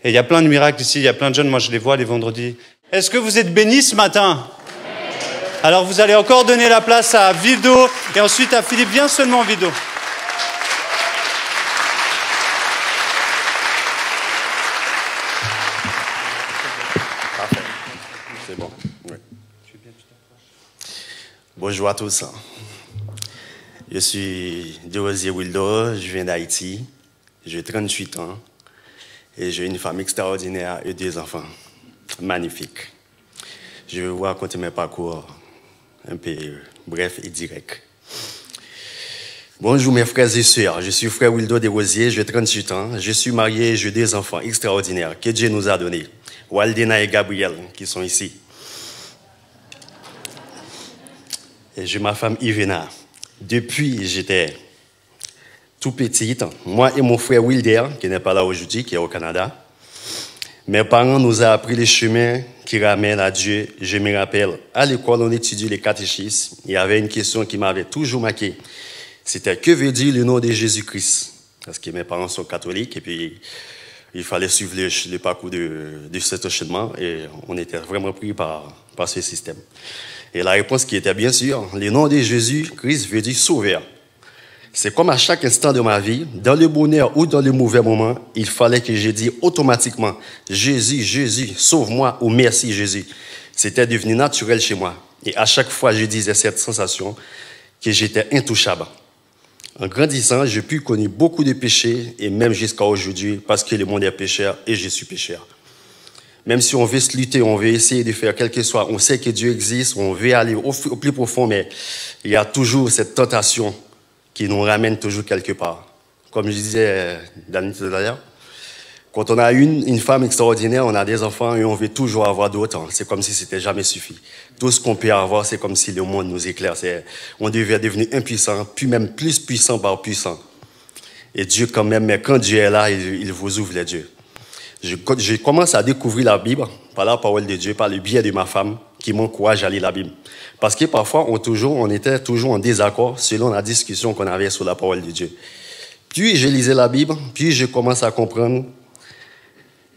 Et il y a plein de miracles ici, il y a plein de jeunes, moi je les vois les vendredis. Est-ce que vous êtes bénis ce matin ? Alors vous allez encore donner la place à Vido et ensuite à Philippe. Viens seulement Vido. Parfait. C'est bon. Oui. Bonjour à tous. Je suis Desrosiers Wildo, je viens d'Haïti, j'ai 38 ans et j'ai une femme extraordinaire et 2 enfants magnifiques. Je vais vous raconter mes parcours un peu bref et direct. Bonjour mes frères et sœurs, je suis frère Wildo Desrosiers, j'ai 38 ans, je suis marié et j'ai 2 enfants extraordinaires que Dieu nous a donnés, Waldena et Gabriel, qui sont ici. Et j'ai ma femme Ivena. Depuis j'étais tout petit, moi et mon frère Wilder, qui n'est pas là aujourd'hui, qui est au Canada, mes parents nous ont appris les chemins qui ramènent à Dieu. Je me rappelle, à l'école, on étudiait les catéchismes. Il y avait une question qui m'avait toujours marqué. C'était que veut dire le nom de Jésus-Christ? Parce que mes parents sont catholiques et puis il fallait suivre le parcours de cet enchaînement et on était vraiment pris par ce système. Et la réponse qui était bien sûr, le nom de Jésus-Christ veut dire sauveur. C'est comme à chaque instant de ma vie, dans le bonheur ou dans le mauvais moment, il fallait que je dise automatiquement Jésus, Jésus, sauve-moi ou merci Jésus. C'était devenu naturel chez moi. Et à chaque fois, je disais cette sensation que j'étais intouchable. En grandissant, j'ai pu connaître beaucoup de péchés et même jusqu'à aujourd'hui parce que le monde est pécheur et je suis pécheur. Même si on veut se lutter, on veut essayer de faire quelque chose, on sait que Dieu existe, on veut aller au plus profond, mais il y a toujours cette tentation qui nous ramène toujours quelque part. Comme je disais d'ailleurs, quand on a une femme extraordinaire, on a des enfants et on veut toujours avoir d'autres. C'est comme si c'était jamais suffi. Tout ce qu'on peut avoir, c'est comme si le monde nous éclaire. On devait devenir impuissant, puis même plus puissant par puissant. Et Dieu quand même, mais quand Dieu est là, il vous ouvre les yeux. Je commence à découvrir la Bible par la parole de Dieu, par le biais de ma femme qui m'encourage à lire la Bible. Parce que parfois, on était toujours en désaccord selon la discussion qu'on avait sur la parole de Dieu. Puis j'ai lisé la Bible, puis je commence à comprendre,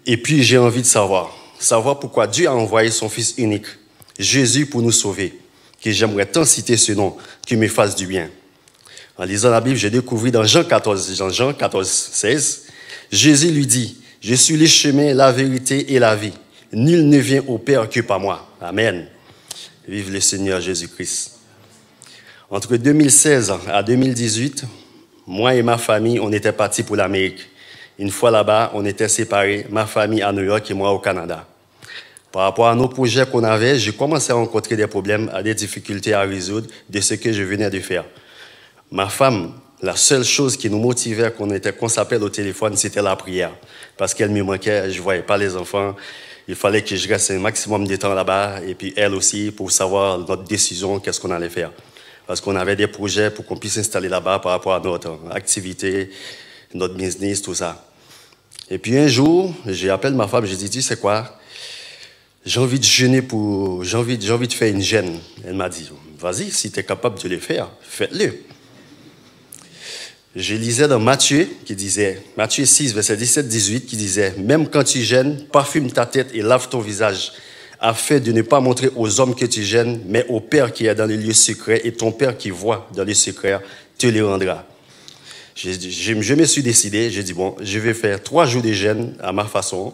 et puis j'ai envie de savoir pourquoi Dieu a envoyé son Fils unique, Jésus, pour nous sauver, que j'aimerais tant citer ce nom, qui me fasse du bien. En lisant la Bible, j'ai découvert dans Jean 14, 16, Jésus lui dit, « Je suis le chemin, la vérité et la vie. Nul ne vient au Père que par moi. » Amen. Vive le Seigneur Jésus-Christ. Entre 2016 à 2018, moi et ma famille, on était partis pour l'Amérique. Une fois là-bas, on était séparés, ma famille à New York et moi au Canada. Par rapport à nos projets qu'on avait, j'ai commencé à rencontrer des problèmes, des difficultés à résoudre de ce que je venais de faire. Ma femme, la seule chose qui nous motivait qu'on s'appelle au téléphone, c'était la prière. Parce qu'elle me manquait, je ne voyais pas les enfants. Il fallait que je reste un maximum de temps là-bas, et puis elle aussi, pour savoir notre décision, qu'est-ce qu'on allait faire. Parce qu'on avait des projets pour qu'on puisse s'installer là-bas par rapport à notre activité, notre business, tout ça. Et puis un jour, j'ai appelé ma femme, j'ai dit, tu sais quoi, j'ai envie de jeûner j'ai envie de faire une jeûne. Elle m'a dit, vas-y, si tu es capable de le faire, fais-le. Je lisais dans Matthieu 6, verset 17-18, qui disait, même quand tu jeûnes, parfume ta tête et lave ton visage, afin de ne pas montrer aux hommes que tu jeûnes, mais au Père qui est dans le lieu secret, et ton Père qui voit dans le secret te le rendra. Je me suis décidé, j'ai dit, bon, je vais faire 3 jours de jeûne à ma façon,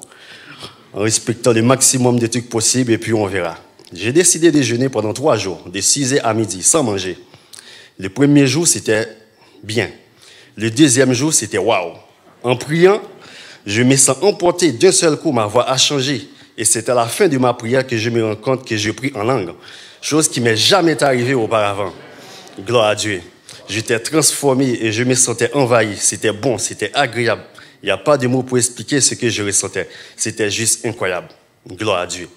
en respectant le maximum de trucs possibles, et puis on verra. J'ai décidé de jeûner pendant 3 jours, de 6h à midi, sans manger. Le premier jour, c'était bien. Le deuxième jour, c'était waouh. En priant, je me sens emporté d'un seul coup, ma voix a changé. Et c'est à la fin de ma prière que je me rends compte que je prie en langue. Chose qui ne m'est jamais arrivée auparavant. Gloire à Dieu. J'étais transformé et je me sentais envahi. C'était bon, c'était agréable. Il n'y a pas de mots pour expliquer ce que je ressentais. C'était juste incroyable. Gloire à Dieu.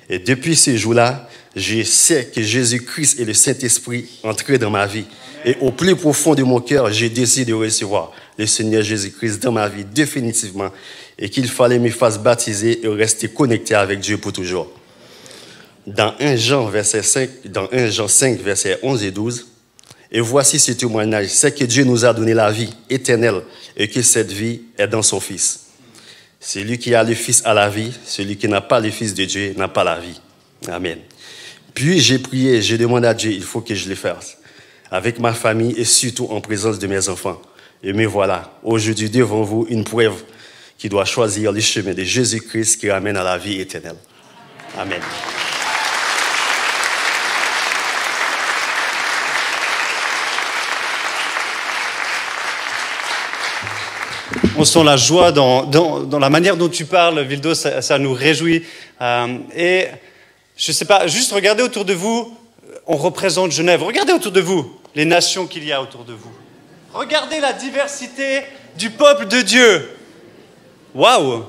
Et depuis ce jour-là, je sais que Jésus-Christ et le Saint-Esprit entraient dans ma vie. Et au plus profond de mon cœur, j'ai décidé de recevoir le Seigneur Jésus-Christ dans ma vie définitivement et qu'il fallait me faire baptiser et rester connecté avec Dieu pour toujours. Dans 1 Jean 5, versets 11 et 12, et voici ce témoignage, c'est que Dieu nous a donné la vie éternelle et que cette vie est dans son Fils. Celui qui a le Fils a la vie, celui qui n'a pas le Fils de Dieu n'a pas la vie. Amen. Puis j'ai prié, j'ai demandé à Dieu, il faut que je le fasse, avec ma famille et surtout en présence de mes enfants. Et me voilà, aujourd'hui devant vous, une preuve qui doit choisir le chemin de Jésus-Christ qui ramène à la vie éternelle. Amen. On sent la joie dans la manière dont tu parles, Vildo, ça nous réjouit. Et je ne sais pas, juste regardez autour de vous, on représente Genève. Regardez autour de vous les nations qu'il y a autour de vous. Regardez la diversité du peuple de Dieu. Waouh!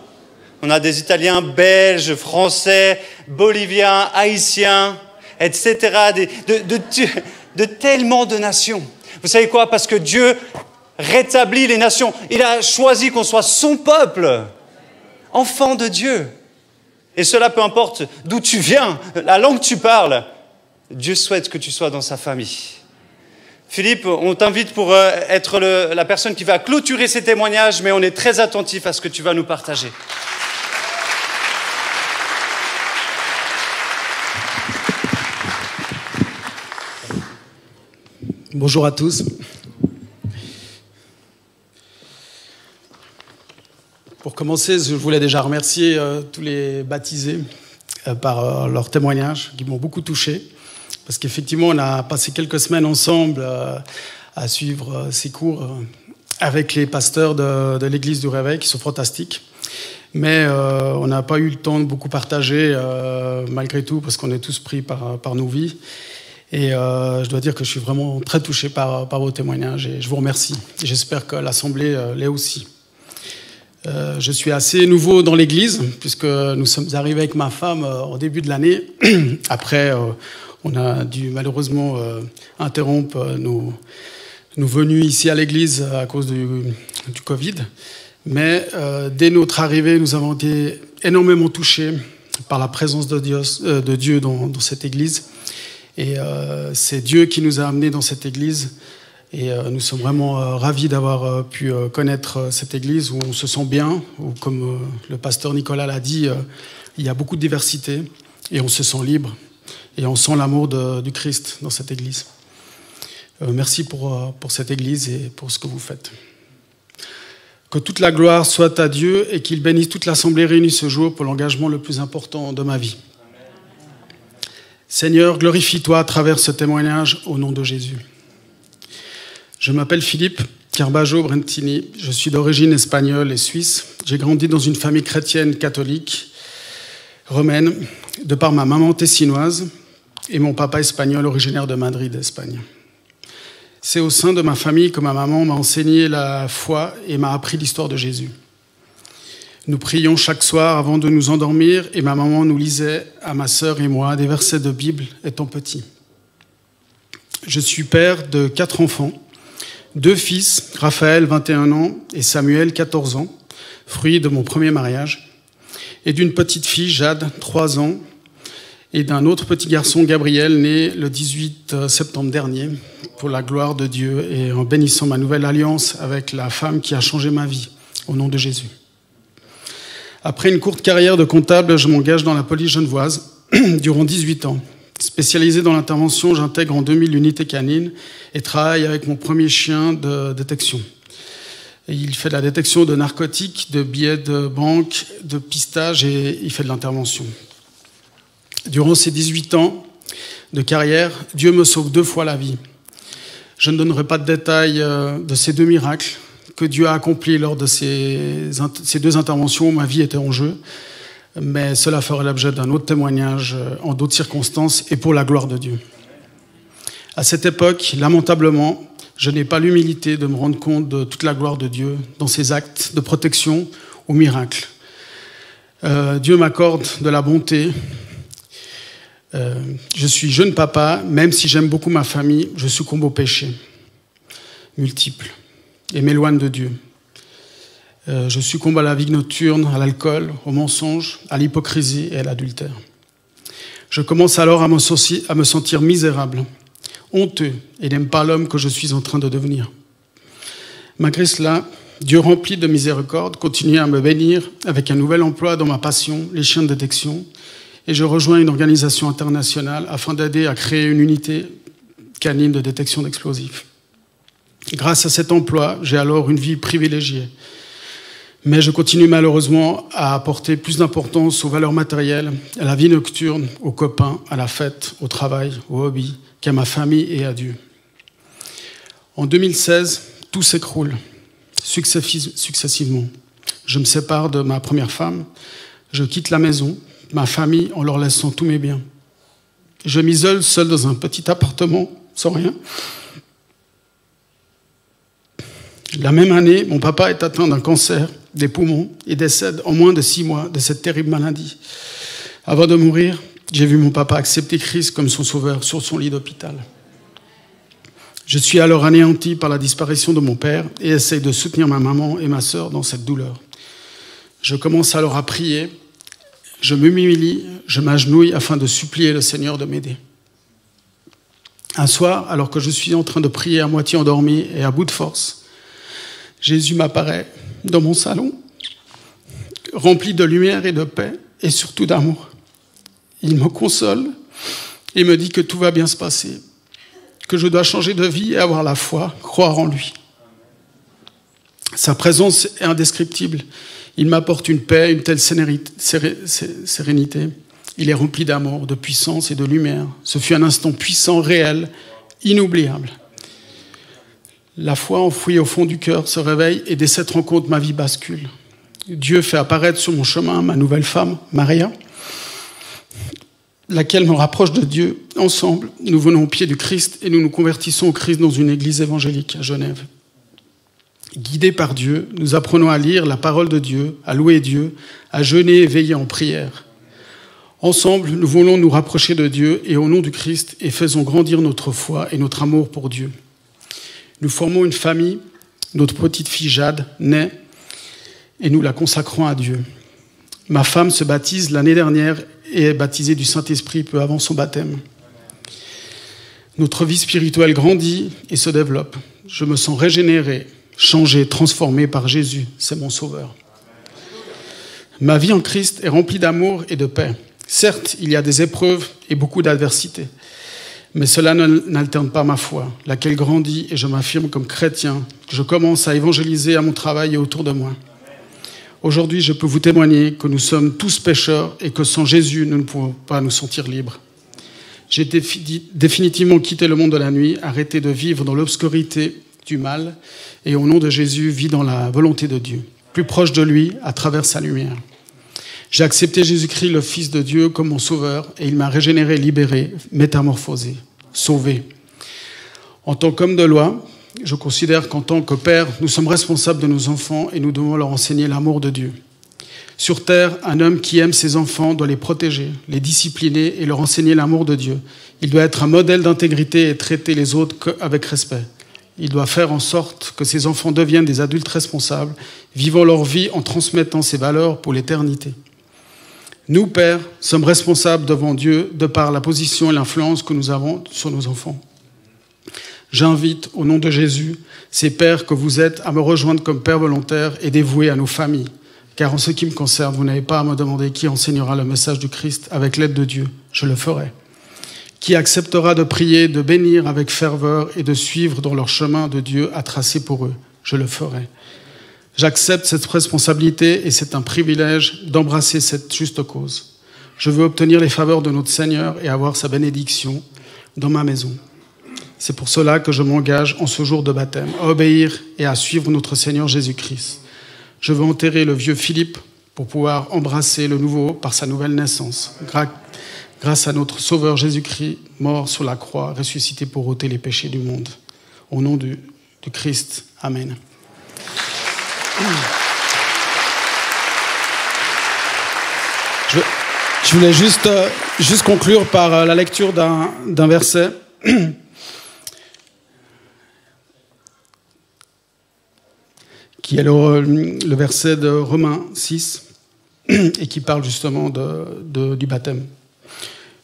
On a des Italiens, Belges, Français, Boliviens, Haïtiens, etc. De tellement de nations. Vous savez quoi? Parce que Dieu rétablit les nations. Il a choisi qu'on soit son peuple, enfant de Dieu. Et cela, peu importe d'où tu viens, la langue que tu parles, Dieu souhaite que tu sois dans sa famille. Philippe, on t'invite pour être la personne qui va clôturer ces témoignages, mais on est très attentif à ce que tu vas nous partager. Bonjour à tous. Pour commencer, je voulais déjà remercier tous les baptisés par leurs témoignages qui m'ont beaucoup touché. Parce qu'effectivement, on a passé quelques semaines ensemble à suivre ces cours avec les pasteurs de l'Église du Réveil, qui sont fantastiques. Mais on n'a pas eu le temps de beaucoup partager, malgré tout, parce qu'on est tous pris par nos vies. Et je dois dire que je suis vraiment très touché par vos témoignages. Et je vous remercie. Et j'espère que l'Assemblée l'est aussi. Je suis assez nouveau dans l'Église, puisque nous sommes arrivés avec ma femme au début de l'année. Après, on a dû malheureusement interrompre nos venues ici à l'Église à cause du Covid. Mais dès notre arrivée, nous avons été énormément touchés par la présence de Dieu dans cette Église. Et c'est Dieu qui nous a amenés dans cette Église Et nous sommes vraiment ravis d'avoir pu connaître cette église où on se sent bien, où, comme le pasteur Nicolas l'a dit, il y a beaucoup de diversité et on se sent libre et on sent l'amour du Christ dans cette église. Merci pour cette église et pour ce que vous faites. Que toute la gloire soit à Dieu et qu'il bénisse toute l'assemblée réunie ce jour pour l'engagement le plus important de ma vie. Seigneur, glorifie-toi à travers ce témoignage au nom de Jésus. Je m'appelle Philippe Carbajo Brentini, je suis d'origine espagnole et suisse. J'ai grandi dans une famille chrétienne catholique, romaine, de par ma maman tessinoise et mon papa espagnol originaire de Madrid, Espagne. C'est au sein de ma famille que ma maman m'a enseigné la foi et m'a appris l'histoire de Jésus. Nous prions chaque soir avant de nous endormir et ma maman nous lisait, à ma sœur et moi, des versets de Bible étant petits. Je suis père de 4 enfants, 2 fils, Raphaël, 21 ans, et Samuel, 14 ans, fruit de mon premier mariage, et d'une petite fille, Jade, 3 ans, et d'un autre petit garçon, Gabriel, né le 18 septembre dernier, pour la gloire de Dieu et en bénissant ma nouvelle alliance avec la femme qui a changé ma vie, au nom de Jésus. Après une courte carrière de comptable, je m'engage dans la police genevoise durant 18 ans. Spécialisé dans l'intervention, j'intègre en 2000 l'unité canine et travaille avec mon premier chien de détection. Et il fait de la détection de narcotiques, de billets de banque, de pistage et il fait de l'intervention. Durant ces 18 ans de carrière, Dieu me sauve 2 fois la vie. Je ne donnerai pas de détails de ces 2 miracles que Dieu a accomplis lors de ces 2 interventions où ma vie était en jeu, mais cela ferait l'objet d'un autre témoignage en d'autres circonstances et pour la gloire de Dieu. À cette époque, lamentablement, je n'ai pas l'humilité de me rendre compte de toute la gloire de Dieu dans ses actes de protection ou miracles. Dieu m'accorde de la bonté. Je suis jeune papa, même si j'aime beaucoup ma famille, je succombe au péché multiples et m'éloigne de Dieu. Je succombe à la vie nocturne, à l'alcool, au mensonge, à l'hypocrisie et à l'adultère. Je commence alors à me sentir misérable, honteux, et n'aime pas l'homme que je suis en train de devenir. Malgré cela, Dieu rempli de miséricorde continue à me bénir avec un nouvel emploi dans ma passion, les chiens de détection, et je rejoins une organisation internationale afin d'aider à créer une unité canine de détection d'explosifs. Grâce à cet emploi, j'ai alors une vie privilégiée. Mais je continue malheureusement à apporter plus d'importance aux valeurs matérielles, à la vie nocturne, aux copains, à la fête, au travail, aux hobbies, qu'à ma famille et à Dieu. En 2016, tout s'écroule, successivement. Je me sépare de ma première femme, je quitte la maison, ma famille en leur laissant tous mes biens. Je m'isole seul dans un petit appartement, sans rien. La même année, mon papa est atteint d'un cancer des poumons et décède en moins de 6 mois de cette terrible maladie. Avant de mourir, j'ai vu mon papa accepter Christ comme son sauveur sur son lit d'hôpital. Je suis alors anéanti par la disparition de mon père et essaye de soutenir ma maman et ma sœur dans cette douleur. Je commence alors à prier, je m'humilie, je m'agenouille afin de supplier le Seigneur de m'aider. Un soir, alors que je suis en train de prier à moitié endormi et à bout de force, Jésus m'apparaît dans mon salon, rempli de lumière et de paix, et surtout d'amour. Il me console et me dit que tout va bien se passer, que je dois changer de vie et avoir la foi, croire en lui. Sa présence est indescriptible. Il m'apporte une paix, une telle sérénité. Il est rempli d'amour, de puissance et de lumière. Ce fut un instant puissant, réel, inoubliable. La foi enfouie au fond du cœur se réveille et dès cette rencontre, ma vie bascule. Dieu fait apparaître sur mon chemin ma nouvelle femme, Maria, laquelle me rapproche de Dieu. Ensemble, nous venons au pied du Christ et nous nous convertissons au Christ dans une église évangélique à Genève. Guidés par Dieu, nous apprenons à lire la parole de Dieu, à louer Dieu, à jeûner et veiller en prière. Ensemble, nous voulons nous rapprocher de Dieu et au nom du Christ et faisons grandir notre foi et notre amour pour Dieu. Nous formons une famille, notre petite fille Jade naît et nous la consacrons à Dieu. Ma femme se baptise l'année dernière et est baptisée du Saint-Esprit peu avant son baptême. Notre vie spirituelle grandit et se développe. Je me sens régénéré, changé, transformé par Jésus. C'est mon sauveur. Ma vie en Christ est remplie d'amour et de paix. Certes, il y a des épreuves et beaucoup d'adversité. Mais cela n'alterne pas ma foi, laquelle grandit et je m'affirme comme chrétien. Je commence à évangéliser à mon travail et autour de moi. Aujourd'hui, je peux vous témoigner que nous sommes tous pécheurs et que sans Jésus, nous ne pouvons pas nous sentir libres. J'ai définitivement quitté le monde de la nuit, arrêté de vivre dans l'obscurité du mal et au nom de Jésus, vis dans la volonté de Dieu, plus proche de lui à travers sa lumière. J'ai accepté Jésus-Christ, le Fils de Dieu, comme mon sauveur et il m'a régénéré, libéré, métamorphosé, sauvé. En tant qu'homme de loi, je considère qu'en tant que père, nous sommes responsables de nos enfants et nous devons leur enseigner l'amour de Dieu. Sur terre, un homme qui aime ses enfants doit les protéger, les discipliner et leur enseigner l'amour de Dieu. Il doit être un modèle d'intégrité et traiter les autres avec respect. Il doit faire en sorte que ses enfants deviennent des adultes responsables, vivant leur vie en transmettant ses valeurs pour l'éternité. Nous, pères, sommes responsables devant Dieu de par la position et l'influence que nous avons sur nos enfants. J'invite, au nom de Jésus, ces pères que vous êtes à me rejoindre comme pères volontaires et dévoués à nos familles. Car en ce qui me concerne, vous n'avez pas à me demander qui enseignera le message du Christ avec l'aide de Dieu. Je le ferai. Qui acceptera de prier, de bénir avec ferveur et de suivre dans leur chemin de Dieu à tracer pour eux. Je le ferai. J'accepte cette responsabilité et c'est un privilège d'embrasser cette juste cause. Je veux obtenir les faveurs de notre Seigneur et avoir sa bénédiction dans ma maison. C'est pour cela que je m'engage en ce jour de baptême, à obéir et à suivre notre Seigneur Jésus-Christ. Je veux enterrer le vieux Philippe pour pouvoir embrasser le nouveau par sa nouvelle naissance, grâce à notre Sauveur Jésus-Christ, mort sur la croix, ressuscité pour ôter les péchés du monde. Au nom du Christ. Amen. Je voulais juste conclure par la lecture d'un verset qui est le verset de Romains 6 et qui parle justement du baptême.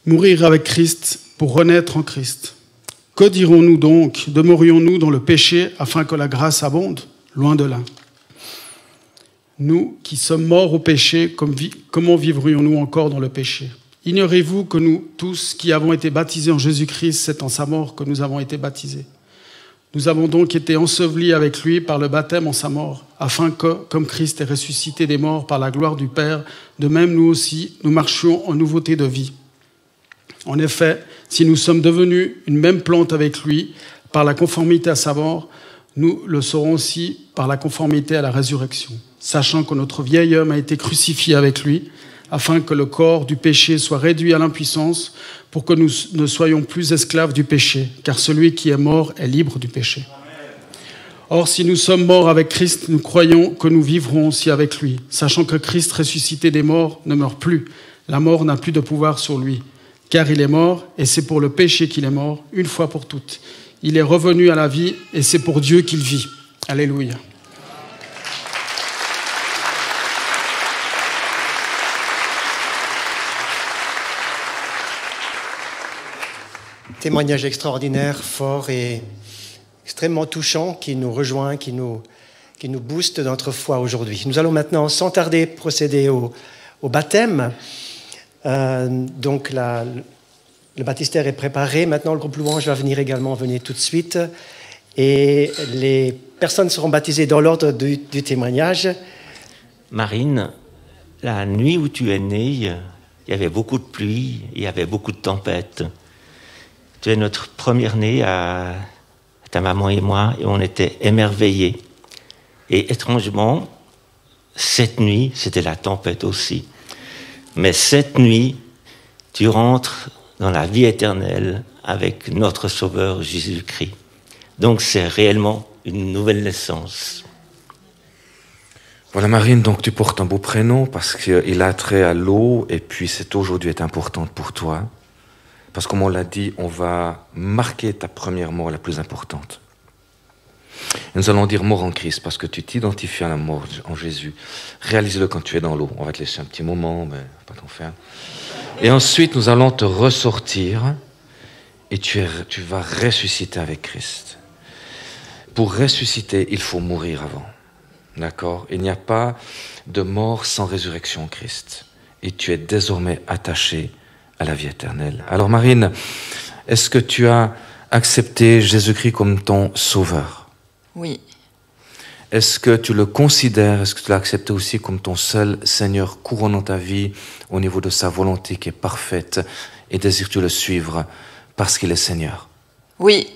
Mourir avec Christ pour renaître en Christ. Que dirons-nous donc? Demeurions-nous dans le péché afin que la grâce abonde? Loin de là. Nous qui sommes morts au péché, comment vivrions-nous encore dans le péché? Ignorez-vous que nous tous qui avons été baptisés en Jésus-Christ, c'est en sa mort que nous avons été baptisés. Nous avons donc été ensevelis avec lui par le baptême en sa mort, afin que, comme Christ est ressuscité des morts par la gloire du Père, de même nous aussi, nous marchions en nouveauté de vie. En effet, si nous sommes devenus une même plante avec lui, par la conformité à sa mort, nous le serons aussi par la conformité à la résurrection, sachant que notre vieil homme a été crucifié avec lui, afin que le corps du péché soit réduit à l'impuissance, pour que nous ne soyons plus esclaves du péché, car celui qui est mort est libre du péché. Or, si nous sommes morts avec Christ, nous croyons que nous vivrons aussi avec lui, sachant que Christ ressuscité des morts ne meurt plus. La mort n'a plus de pouvoir sur lui, car il est mort, et c'est pour le péché qu'il est mort, une fois pour toutes. Il est revenu à la vie, et c'est pour Dieu qu'il vit. Alléluia. Témoignage extraordinaire, fort et extrêmement touchant qui nous rejoint, qui nous booste dans notre foi aujourd'hui. Nous allons maintenant, sans tarder, procéder au baptême. Donc le baptistère est préparé. Maintenant, le groupe louange va venir également tout de suite. Et les personnes seront baptisées dans l'ordre du témoignage. Marine, la nuit où tu es née, il y avait beaucoup de pluie, il y avait beaucoup de tempêtes. Tu es notre première-née à ta maman et moi, et on était émerveillés. Et étrangement, cette nuit, c'était la tempête aussi. Mais cette nuit, tu rentres dans la vie éternelle avec notre Sauveur Jésus-Christ. Donc c'est réellement une nouvelle naissance. Voilà Marine, donc tu portes un beau prénom parce qu'il a trait à l'eau et puis cette eau aujourd'hui est importante pour toi. Parce que comme on l'a dit, on va marquer ta première mort la plus importante. Et nous allons dire mort en Christ parce que tu t'identifies à la mort en Jésus. Réalise-le quand tu es dans l'eau. On va te laisser un petit moment, mais pas t'en faire. Et ensuite, nous allons te ressortir et tu vas ressusciter avec Christ. pour ressusciter, il faut mourir avant. D'accord? Il n'y a pas de mort sans résurrection en Christ. Et tu es désormais attaché à la vie éternelle. Alors Marine, est-ce que tu as accepté Jésus-Christ comme ton sauveur? Oui. Est-ce que tu le considères, est-ce que tu l'as accepté aussi comme ton seul Seigneur couronnant ta vie au niveau de sa volonté qui est parfaite et désires-tu le suivre parce qu'il est Seigneur? Oui.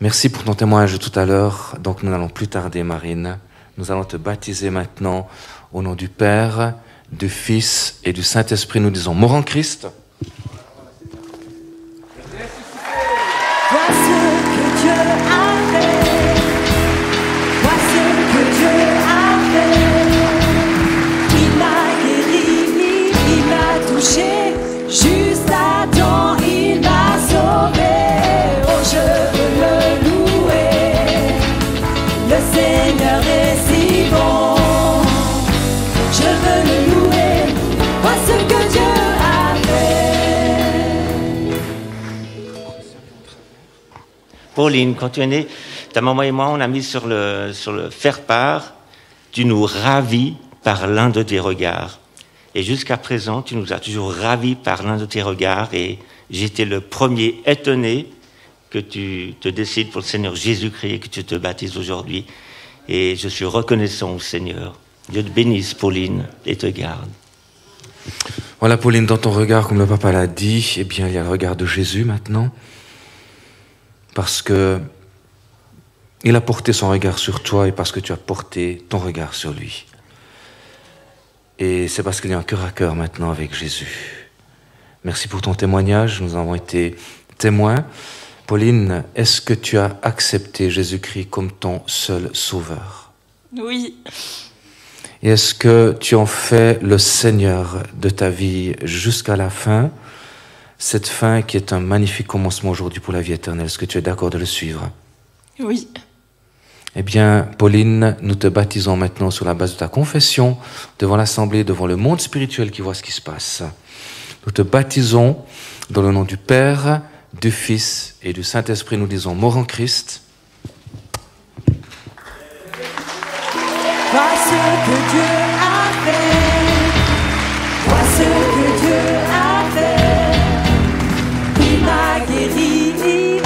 Merci pour ton témoignage de tout à l'heure. Donc nous n'allons plus tarder, Marine. Nous allons te baptiser maintenant au nom du Père, du Fils et du Saint-Esprit. Nous disons, mort en Christ. Vois ce que Dieu a fait. Vois ce que Dieu a fait. Il m'a guéri, il m'a touché. Juste à temps, il m'a sauvé. Oh, je veux le louer. Le Seigneur est si bon. Je veux le louer. Vois ce que Dieu a fait. Pauline, quand tu es née, ta maman et moi, on a mis sur le faire-part, tu nous ravis par l'un de tes regards. Et jusqu'à présent, tu nous as toujours ravis par l'un de tes regards. Et j'étais le premier étonné que tu te décides pour le Seigneur Jésus-Christ et que tu te baptises aujourd'hui. Et je suis reconnaissant au Seigneur. Dieu te bénisse, Pauline, et te garde. Voilà, Pauline, dans ton regard, comme le papa l'a dit, eh bien, il y a le regard de Jésus maintenant. Parce que il a porté son regard sur toi et parce que tu as porté ton regard sur lui. Et c'est parce qu'il y a un cœur à cœur maintenant avec Jésus. Merci pour ton témoignage, nous avons été témoins. Pauline, est-ce que tu as accepté Jésus-Christ comme ton seul sauveur? Oui. Et est-ce que tu en fais le Seigneur de ta vie jusqu'à la fin? Cette fin qui est un magnifique commencement aujourd'hui pour la vie éternelle. Est-ce que tu es d'accord de le suivre? Oui. Eh bien, Pauline, nous te baptisons maintenant sur la base de ta confession, devant l'Assemblée, devant le monde spirituel qui voit ce qui se passe. Nous te baptisons dans le nom du Père, du Fils et du Saint-Esprit. Nous disons, mort en Christ. Vois ce que Dieu a fait. Vois ce que Dieu a fait. Il m'a guéri,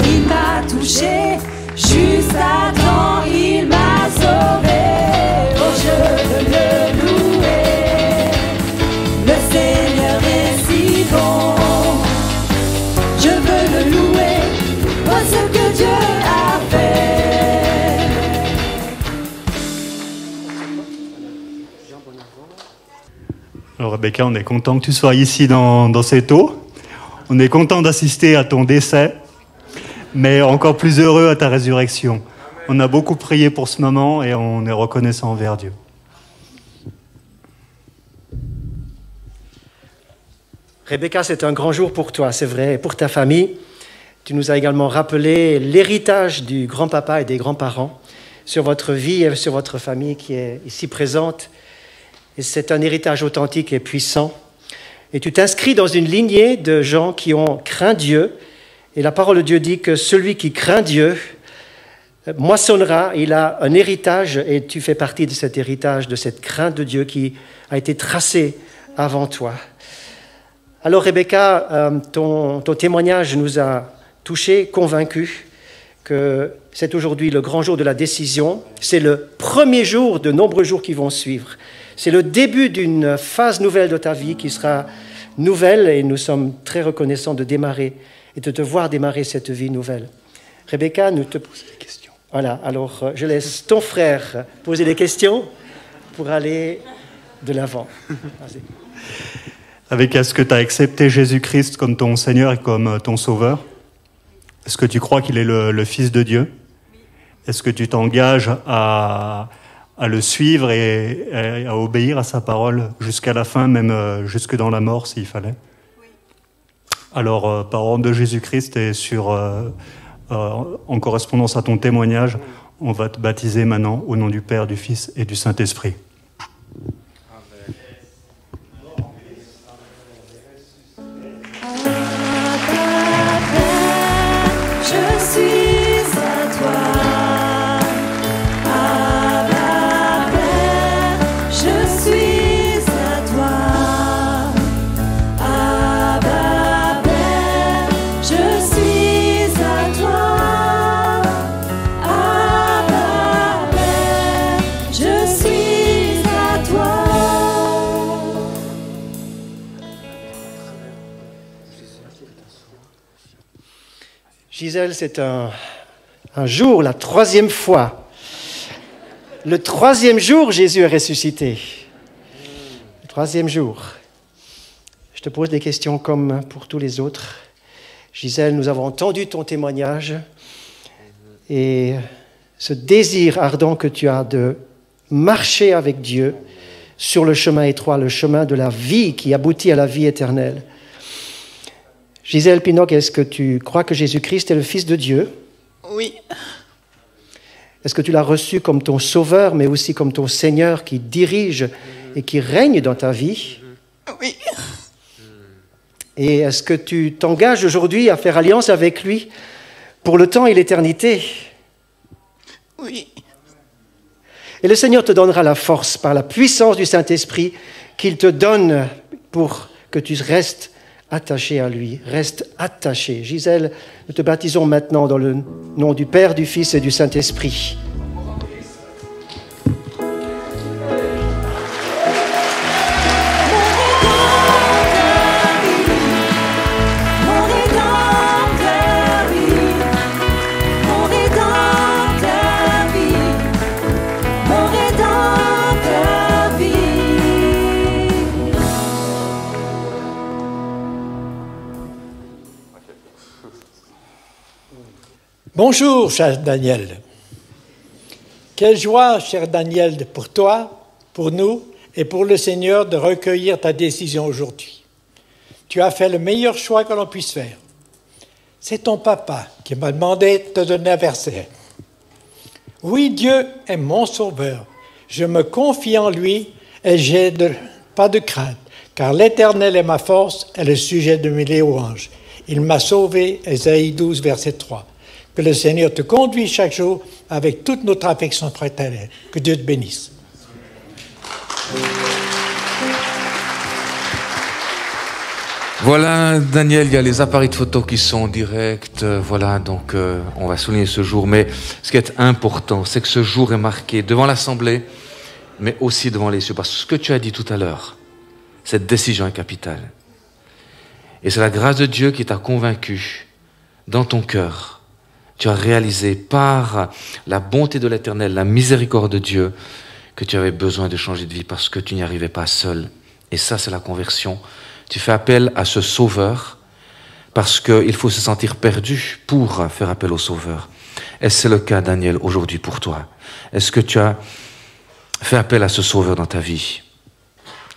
il m'a touché. Juste à temps, il m'a sauvé. Oh, je veux le louer. Le Seigneur est si bon. Je veux le louer. Vois ce que Dieu a fait. Alors Rebecca, on est content que tu sois ici dans cette eau. On est content d'assister à ton décès, mais encore plus heureux à ta résurrection. On a beaucoup prié pour ce moment et on est reconnaissant envers Dieu. Rebecca, c'est un grand jour pour toi, c'est vrai, et pour ta famille. Tu nous as également rappelé l'héritage du grand-papa et des grands-parents sur votre vie et sur votre famille qui est ici présente. Et c'est un héritage authentique et puissant. Et tu t'inscris dans une lignée de gens qui ont craint Dieu. Et la parole de Dieu dit que celui qui craint Dieu moissonnera, il a un héritage, et tu fais partie de cet héritage, de cette crainte de Dieu qui a été tracée avant toi. Alors Rebecca, ton témoignage nous a touchés, convaincus que c'est aujourd'hui le grand jour de la décision. C'est le premier jour de nombreux jours qui vont suivre. C'est le début d'une phase nouvelle de ta vie qui sera nouvelle, et nous sommes très reconnaissants de démarrer et de te voir démarrer cette vie nouvelle. Rebecca, nous te posons des questions. Voilà, alors je laisse ton frère poser des questions pour aller de l'avant. Vas-y. Rebecca, est-ce que tu as accepté Jésus-Christ comme ton Seigneur et comme ton Sauveur? Est-ce que tu crois qu'il est le Fils de Dieu? Est-ce que tu t'engages à le suivre et à obéir à sa parole jusqu'à la fin, même jusque dans la mort s'il fallait? Oui. Alors, par ordre de Jésus-Christ et en correspondance à ton témoignage, on va te baptiser maintenant au nom du Père, du Fils et du Saint-Esprit. Je suis à toi. Gisèle, c'est un jour, la 3e fois. Le 3e jour, Jésus est ressuscité. Le 3e jour. Je te pose des questions comme pour tous les autres. Gisèle, nous avons entendu ton témoignage et ce désir ardent que tu as de marcher avec Dieu sur le chemin étroit, le chemin de la vie qui aboutit à la vie éternelle. Gisèle Pinock, est-ce que tu crois que Jésus-Christ est le Fils de Dieu? Oui. Est-ce que tu l'as reçu comme ton sauveur, mais aussi comme ton Seigneur qui dirige et qui règne dans ta vie? Oui. Et est-ce que tu t'engages aujourd'hui à faire alliance avec lui pour le temps et l'éternité? Oui. Et le Seigneur te donnera la force par la puissance du Saint-Esprit qu'il te donne pour que tu restes attaché à lui. Reste attaché. Gisèle, nous te baptisons maintenant dans le nom du Père, du Fils et du Saint-Esprit. Bonjour, cher Daniel. Quelle joie, cher Daniel, pour toi, pour nous et pour le Seigneur de recueillir ta décision aujourd'hui. Tu as fait le meilleur choix que l'on puisse faire. C'est ton papa qui m'a demandé de te donner un verset. Oui, Dieu est mon sauveur. Je me confie en lui et j'ai pas de crainte, car l'Éternel est ma force et le sujet de mes louanges. Il m'a sauvé, Ésaïe 12, verset 3. Que le Seigneur te conduise chaque jour avec toute notre affection fraternelle. Que Dieu te bénisse. Voilà, Daniel, il y a les appareils de photo qui sont en direct. Voilà, donc on va souligner ce jour. Mais ce qui est important, c'est que ce jour est marqué devant l'Assemblée, mais aussi devant les cieux. Parce que ce que tu as dit tout à l'heure, cette décision est capitale. Et c'est la grâce de Dieu qui t'a convaincu dans ton cœur. Tu as réalisé par la bonté de l'Éternel, la miséricorde de Dieu, que tu avais besoin de changer de vie parce que tu n'y arrivais pas seul. Et ça, c'est la conversion. Tu fais appel à ce Sauveur parce qu'il faut se sentir perdu pour faire appel au Sauveur. Est-ce que c'est le cas, Daniel, aujourd'hui pour toi? Est-ce que tu as fait appel à ce Sauveur dans ta vie?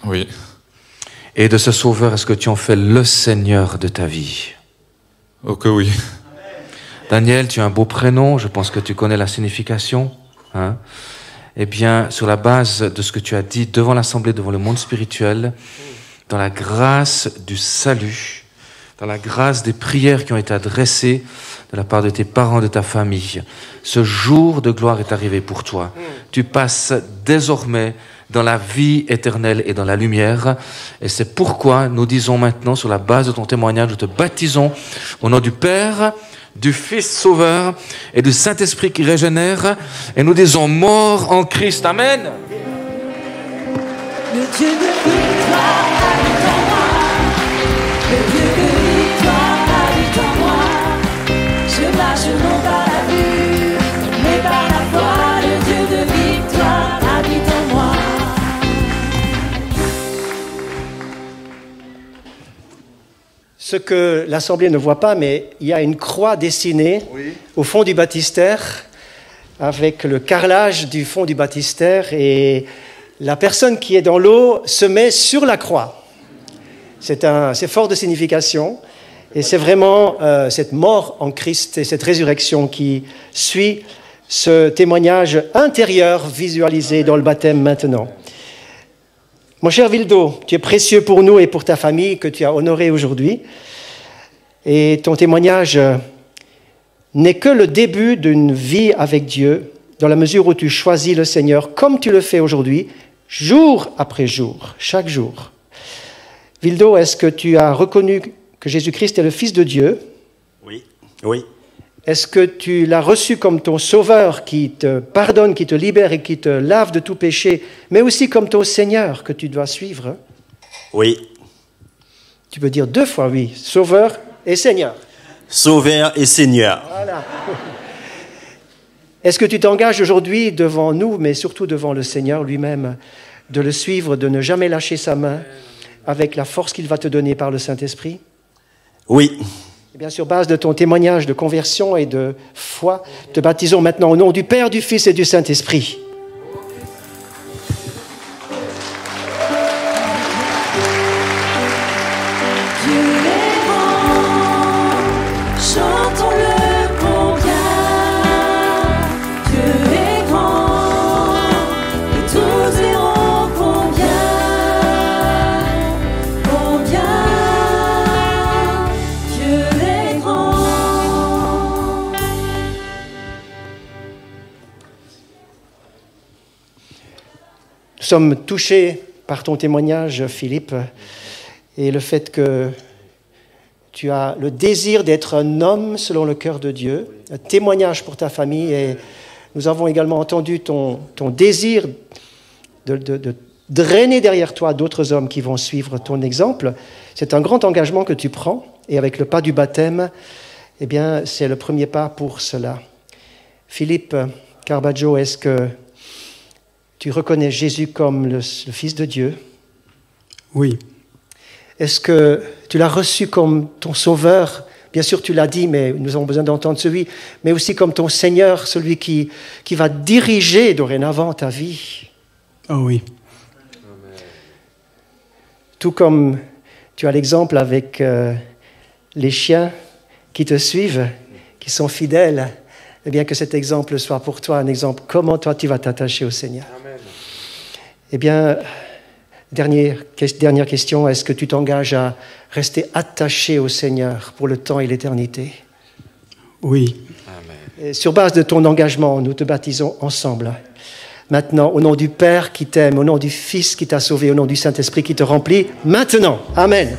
Oui. Et de ce Sauveur, est-ce que tu en fais le Seigneur de ta vie? Oh que oui. Daniel, tu as un beau prénom, je pense que tu connais la signification. Hein? Eh bien, sur la base de ce que tu as dit devant l'Assemblée, devant le monde spirituel, dans la grâce du salut, dans la grâce des prières qui ont été adressées de la part de tes parents, de ta famille, ce jour de gloire est arrivé pour toi. Tu passes désormais dans la vie éternelle et dans la lumière. Et c'est pourquoi nous disons maintenant, sur la base de ton témoignage, nous te baptisons au nom du Père, du Fils Sauveur et du Saint-Esprit qui régénère. Et nous disons mort en Christ. Amen. Le Dieu de victoire habite en moi. Le Dieu de victoire habite en moi. Je marche non par la vue, mais par la foi. Le Dieu de victoire habite en moi. Ce que l'Assemblée ne voit pas, mais il y a une croix dessinée au fond du baptistère, avec le carrelage du fond du baptistère, et la personne qui est dans l'eau se met sur la croix. C'est fort de signification, et c'est vraiment cette mort en Christ et cette résurrection qui suit ce témoignage intérieur visualisé dans le baptême maintenant. Mon cher Vildo, tu es précieux pour nous et pour ta famille que tu as honorée aujourd'hui. Et ton témoignage n'est que le début d'une vie avec Dieu, dans la mesure où tu choisis le Seigneur comme tu le fais aujourd'hui, jour après jour, chaque jour. Vildo, est-ce que tu as reconnu que Jésus-Christ est le Fils de Dieu? Oui, oui. Est-ce que tu l'as reçu comme ton sauveur qui te pardonne, qui te libère et qui te lave de tout péché, mais aussi comme ton Seigneur que tu dois suivre? Oui. Tu peux dire 2 fois oui, sauveur et Seigneur. Sauveur et Seigneur. Voilà. Est-ce que tu t'engages aujourd'hui devant nous, mais surtout devant le Seigneur lui-même, de le suivre, de ne jamais lâcher sa main avec la force qu'il va te donner par le Saint-Esprit? Oui. Et bien, sur base de ton témoignage de conversion et de foi, te baptisons maintenant au nom du Père, du Fils et du Saint-Esprit. Nous sommes touchés par ton témoignage, Philippe, et le fait que tu as le désir d'être un homme selon le cœur de Dieu, un témoignage pour ta famille, et nous avons également entendu ton désir de drainer derrière toi d'autres hommes qui vont suivre ton exemple. C'est un grand engagement que tu prends, et avec le pas du baptême, eh bien, c'est le premier pas pour cela. Philippe Carbaggio, est-ce que tu reconnais Jésus comme le Fils de Dieu? Oui. Est-ce que tu l'as reçu comme ton Sauveur? Bien sûr, tu l'as dit, mais nous avons besoin d'entendre celui, mais aussi comme ton Seigneur, celui qui va diriger dorénavant ta vie. Oh oui. Tout comme tu as l'exemple avec les chiens qui te suivent, qui sont fidèles, eh bien que cet exemple soit pour toi un exemple. Comment toi tu vas t'attacher au Seigneur? Amen. Eh bien, dernière question, est-ce que tu t'engages à rester attaché au Seigneur pour le temps et l'éternité? Oui. Amen. Et sur base de ton engagement, nous te baptisons ensemble. Maintenant, au nom du Père qui t'aime, au nom du Fils qui t'a sauvé, au nom du Saint-Esprit qui te remplit, maintenant. Amen.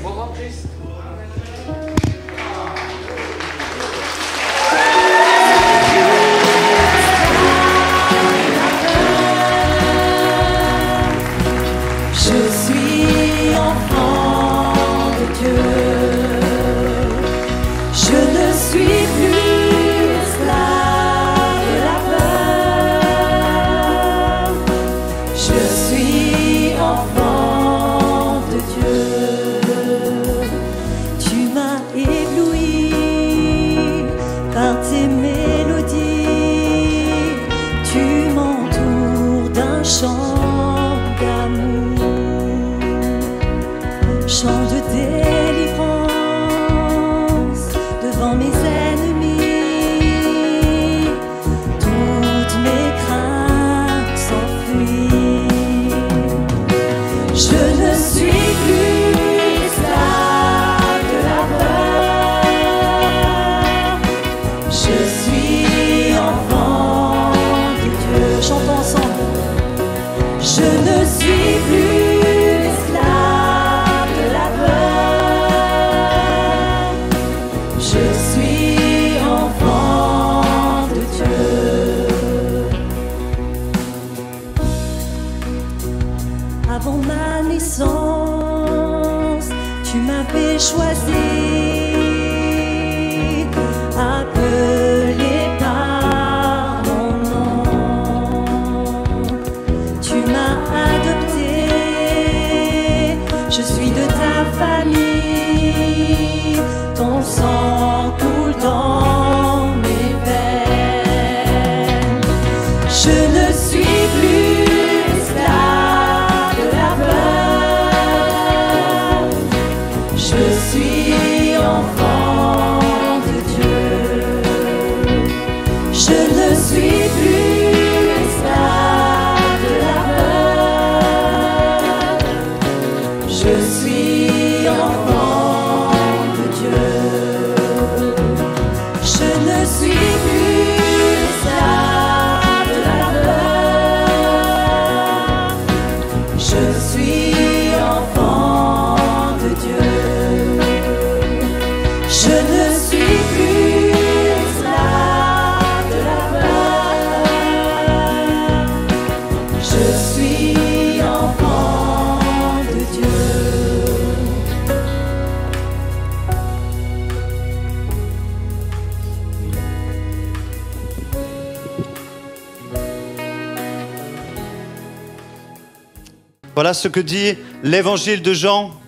Voilà ce que dit l'évangile de Jean.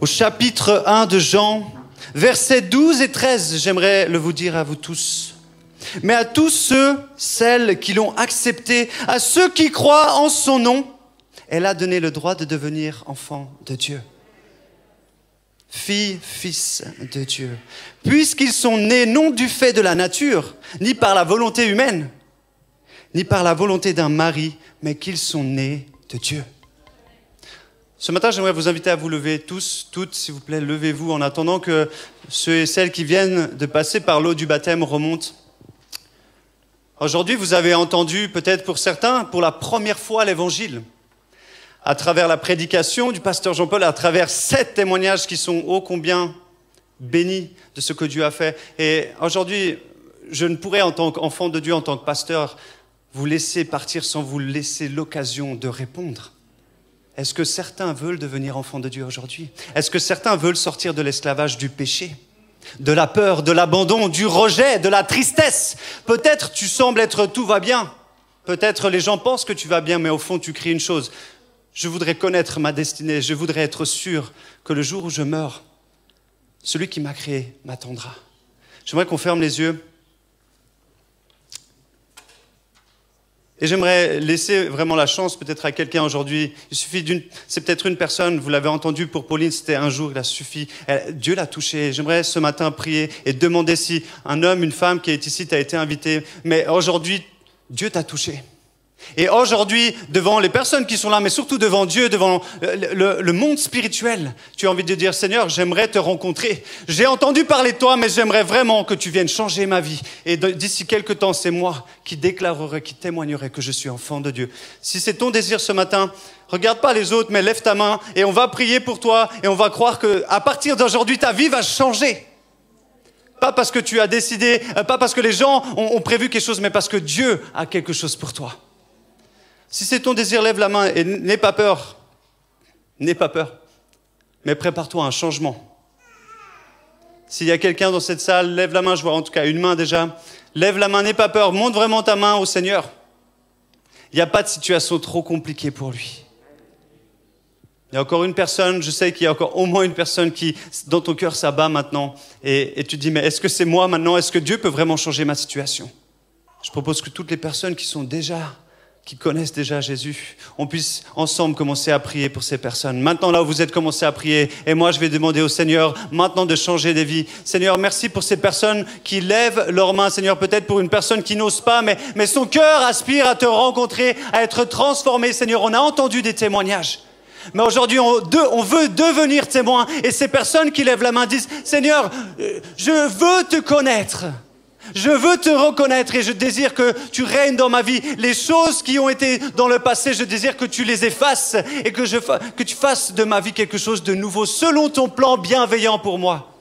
Au chapitre 1 de Jean, versets 12 et 13, j'aimerais le vous dire à vous tous. Mais à tous ceux, celles qui l'ont accepté, à ceux qui croient en son nom, elle a donné le droit de devenir enfant de Dieu. Fille, fils de Dieu. Puisqu'ils sont nés non du fait de la nature, ni par la volonté humaine, ni par la volonté d'un mari, mais qu'ils sont nés de Dieu. Ce matin, j'aimerais vous inviter à vous lever tous, toutes, s'il vous plaît, levez-vous en attendant que ceux et celles qui viennent de passer par l'eau du baptême remontent. Aujourd'hui, vous avez entendu, peut-être pour certains, pour la première fois l'évangile. À travers la prédication du pasteur Jean-Paul, à travers 7 témoignages qui sont ô combien bénis de ce que Dieu a fait. Et aujourd'hui, je ne pourrais, en tant qu'enfant de Dieu, en tant que pasteur, vous laisser partir sans vous laisser l'occasion de répondre. Est-ce que certains veulent devenir enfants de Dieu aujourd'hui? Est-ce que certains veulent sortir de l'esclavage du péché, de la peur, de l'abandon, du rejet, de la tristesse? Peut-être tu sembles être tout va bien. Peut-être les gens pensent que tu vas bien, mais au fond tu cries une chose. Je voudrais connaître ma destinée, je voudrais être sûr que le jour où je meurs, celui qui m'a créé m'attendra. J'aimerais qu'on ferme les yeux. Et j'aimerais laisser vraiment la chance peut-être à quelqu'un aujourd'hui. Il suffit c'est peut-être une personne, vous l'avez entendu pour Pauline, c'était un jour, il a suffi. Dieu l'a touché. J'aimerais ce matin prier et demander si un homme, une femme qui est ici t'a été invité. Mais aujourd'hui, Dieu t'a touché. Et aujourd'hui, devant les personnes qui sont là, mais surtout devant Dieu, devant le monde spirituel, tu as envie de dire, Seigneur, j'aimerais te rencontrer. J'ai entendu parler de toi, mais j'aimerais vraiment que tu viennes changer ma vie. Et d'ici quelques temps, c'est moi qui déclarerai, qui témoignerai que je suis enfant de Dieu. Si c'est ton désir ce matin, regarde pas les autres, mais lève ta main et on va prier pour toi et on va croire qu'à partir d'aujourd'hui, ta vie va changer. Pas parce que tu as décidé, pas parce que les gens ont prévu quelque chose, mais parce que Dieu a quelque chose pour toi. Si c'est ton désir, lève la main et n'aie pas peur. N'aie pas peur. Mais prépare-toi à un changement. S'il y a quelqu'un dans cette salle, lève la main. Je vois en tout cas une main déjà. Lève la main, n'aie pas peur. Montre vraiment ta main au Seigneur. Il n'y a pas de situation trop compliquée pour lui. Il y a encore une personne, je sais qu'il y a encore au moins une personne qui, dans ton cœur, ça bat maintenant. Et tu te dis, mais est-ce que c'est moi maintenant? Est-ce que Dieu peut vraiment changer ma situation? Je propose que toutes les personnes qui connaissent déjà Jésus, on puisse ensemble commencer à prier pour ces personnes. Maintenant, là où vous êtes, commencez à prier. Et moi, je vais demander au Seigneur maintenant de changer des vies. Seigneur, merci pour ces personnes qui lèvent leurs mains. Seigneur, peut-être pour une personne qui n'ose pas, mais son cœur aspire à te rencontrer, à être transformé. Seigneur, on a entendu des témoignages. Mais aujourd'hui, on veut devenir témoin. Et ces personnes qui lèvent la main disent, Seigneur, je veux te connaître. Je veux te reconnaître et je désire que tu règnes dans ma vie. Les choses qui ont été dans le passé, je désire que tu les effaces et que tu fasses de ma vie quelque chose de nouveau selon ton plan bienveillant pour moi.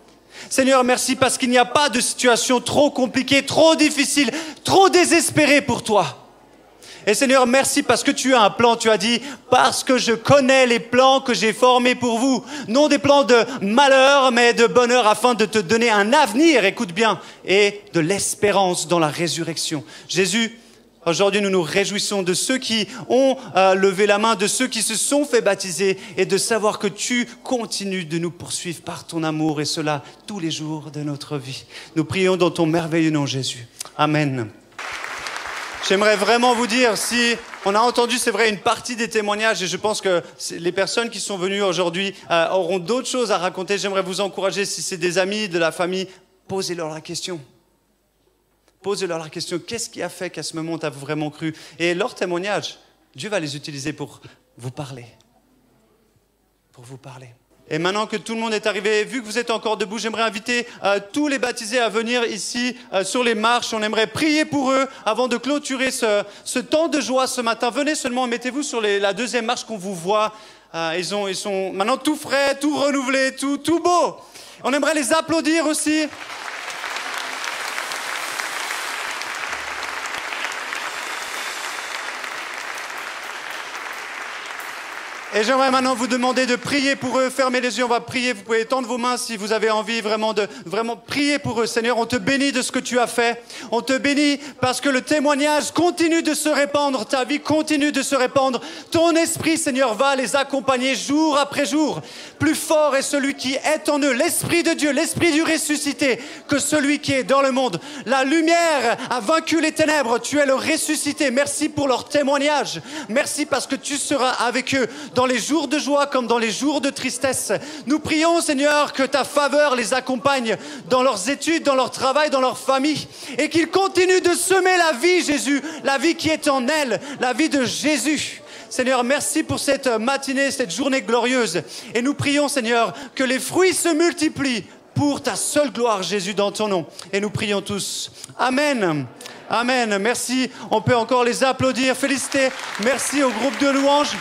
Seigneur, merci parce qu'il n'y a pas de situation trop compliquée, trop difficile, trop désespérée pour toi. Et Seigneur, merci parce que tu as un plan. Tu as dit, parce que je connais les plans que j'ai formés pour vous. Non des plans de malheur, mais de bonheur afin de te donner un avenir, écoute bien, et de l'espérance dans la résurrection. Jésus, aujourd'hui nous nous réjouissons de ceux qui ont levé la main, de ceux qui se sont fait baptiser et de savoir que tu continues de nous poursuivre par ton amour et cela tous les jours de notre vie. Nous prions dans ton merveilleux nom, Jésus. Amen. J'aimerais vraiment vous dire, si on a entendu, c'est vrai, une partie des témoignages, et je pense que les personnes qui sont venues aujourd'hui auront d'autres choses à raconter. J'aimerais vous encourager, si c'est des amis, de la famille, posez-leur la question. Posez-leur la question, qu'est-ce qui a fait qu'à ce moment, tu as vraiment cru? Et leurs témoignages, Dieu va les utiliser pour vous parler. Pour vous parler. Et maintenant que tout le monde est arrivé, vu que vous êtes encore debout, j'aimerais inviter tous les baptisés à venir ici sur les marches. On aimerait prier pour eux avant de clôturer ce temps de joie ce matin. Venez seulement, mettez-vous sur la deuxième marche qu'on vous voit. Ils sont maintenant tout frais, tout renouvelés, tout beau. On aimerait les applaudir aussi. Et j'aimerais maintenant vous demander de prier pour eux. Fermez les yeux, on va prier. Vous pouvez tendre vos mains si vous avez envie vraiment de prier pour eux. Seigneur, on te bénit de ce que tu as fait. On te bénit parce que le témoignage continue de se répandre. Ta vie continue de se répandre. Ton esprit, Seigneur, va les accompagner jour après jour. Plus fort est celui qui est en eux, l'Esprit de Dieu, l'Esprit du ressuscité, que celui qui est dans le monde. La lumière a vaincu les ténèbres. Tu es le ressuscité. Merci pour leur témoignage. Merci parce que tu seras avec eux dans les jours de joie comme dans les jours de tristesse. Nous prions, Seigneur, que ta faveur les accompagne dans leurs études, dans leur travail, dans leur famille, et qu'ils continuent de semer la vie, Jésus, la vie qui est en elles, la vie de Jésus. Seigneur, merci pour cette matinée, cette journée glorieuse. Et nous prions, Seigneur, que les fruits se multiplient pour ta seule gloire, Jésus, dans ton nom. Et nous prions tous. Amen. Amen. Merci. On peut encore les applaudir, féliciter. Merci au groupe de louanges.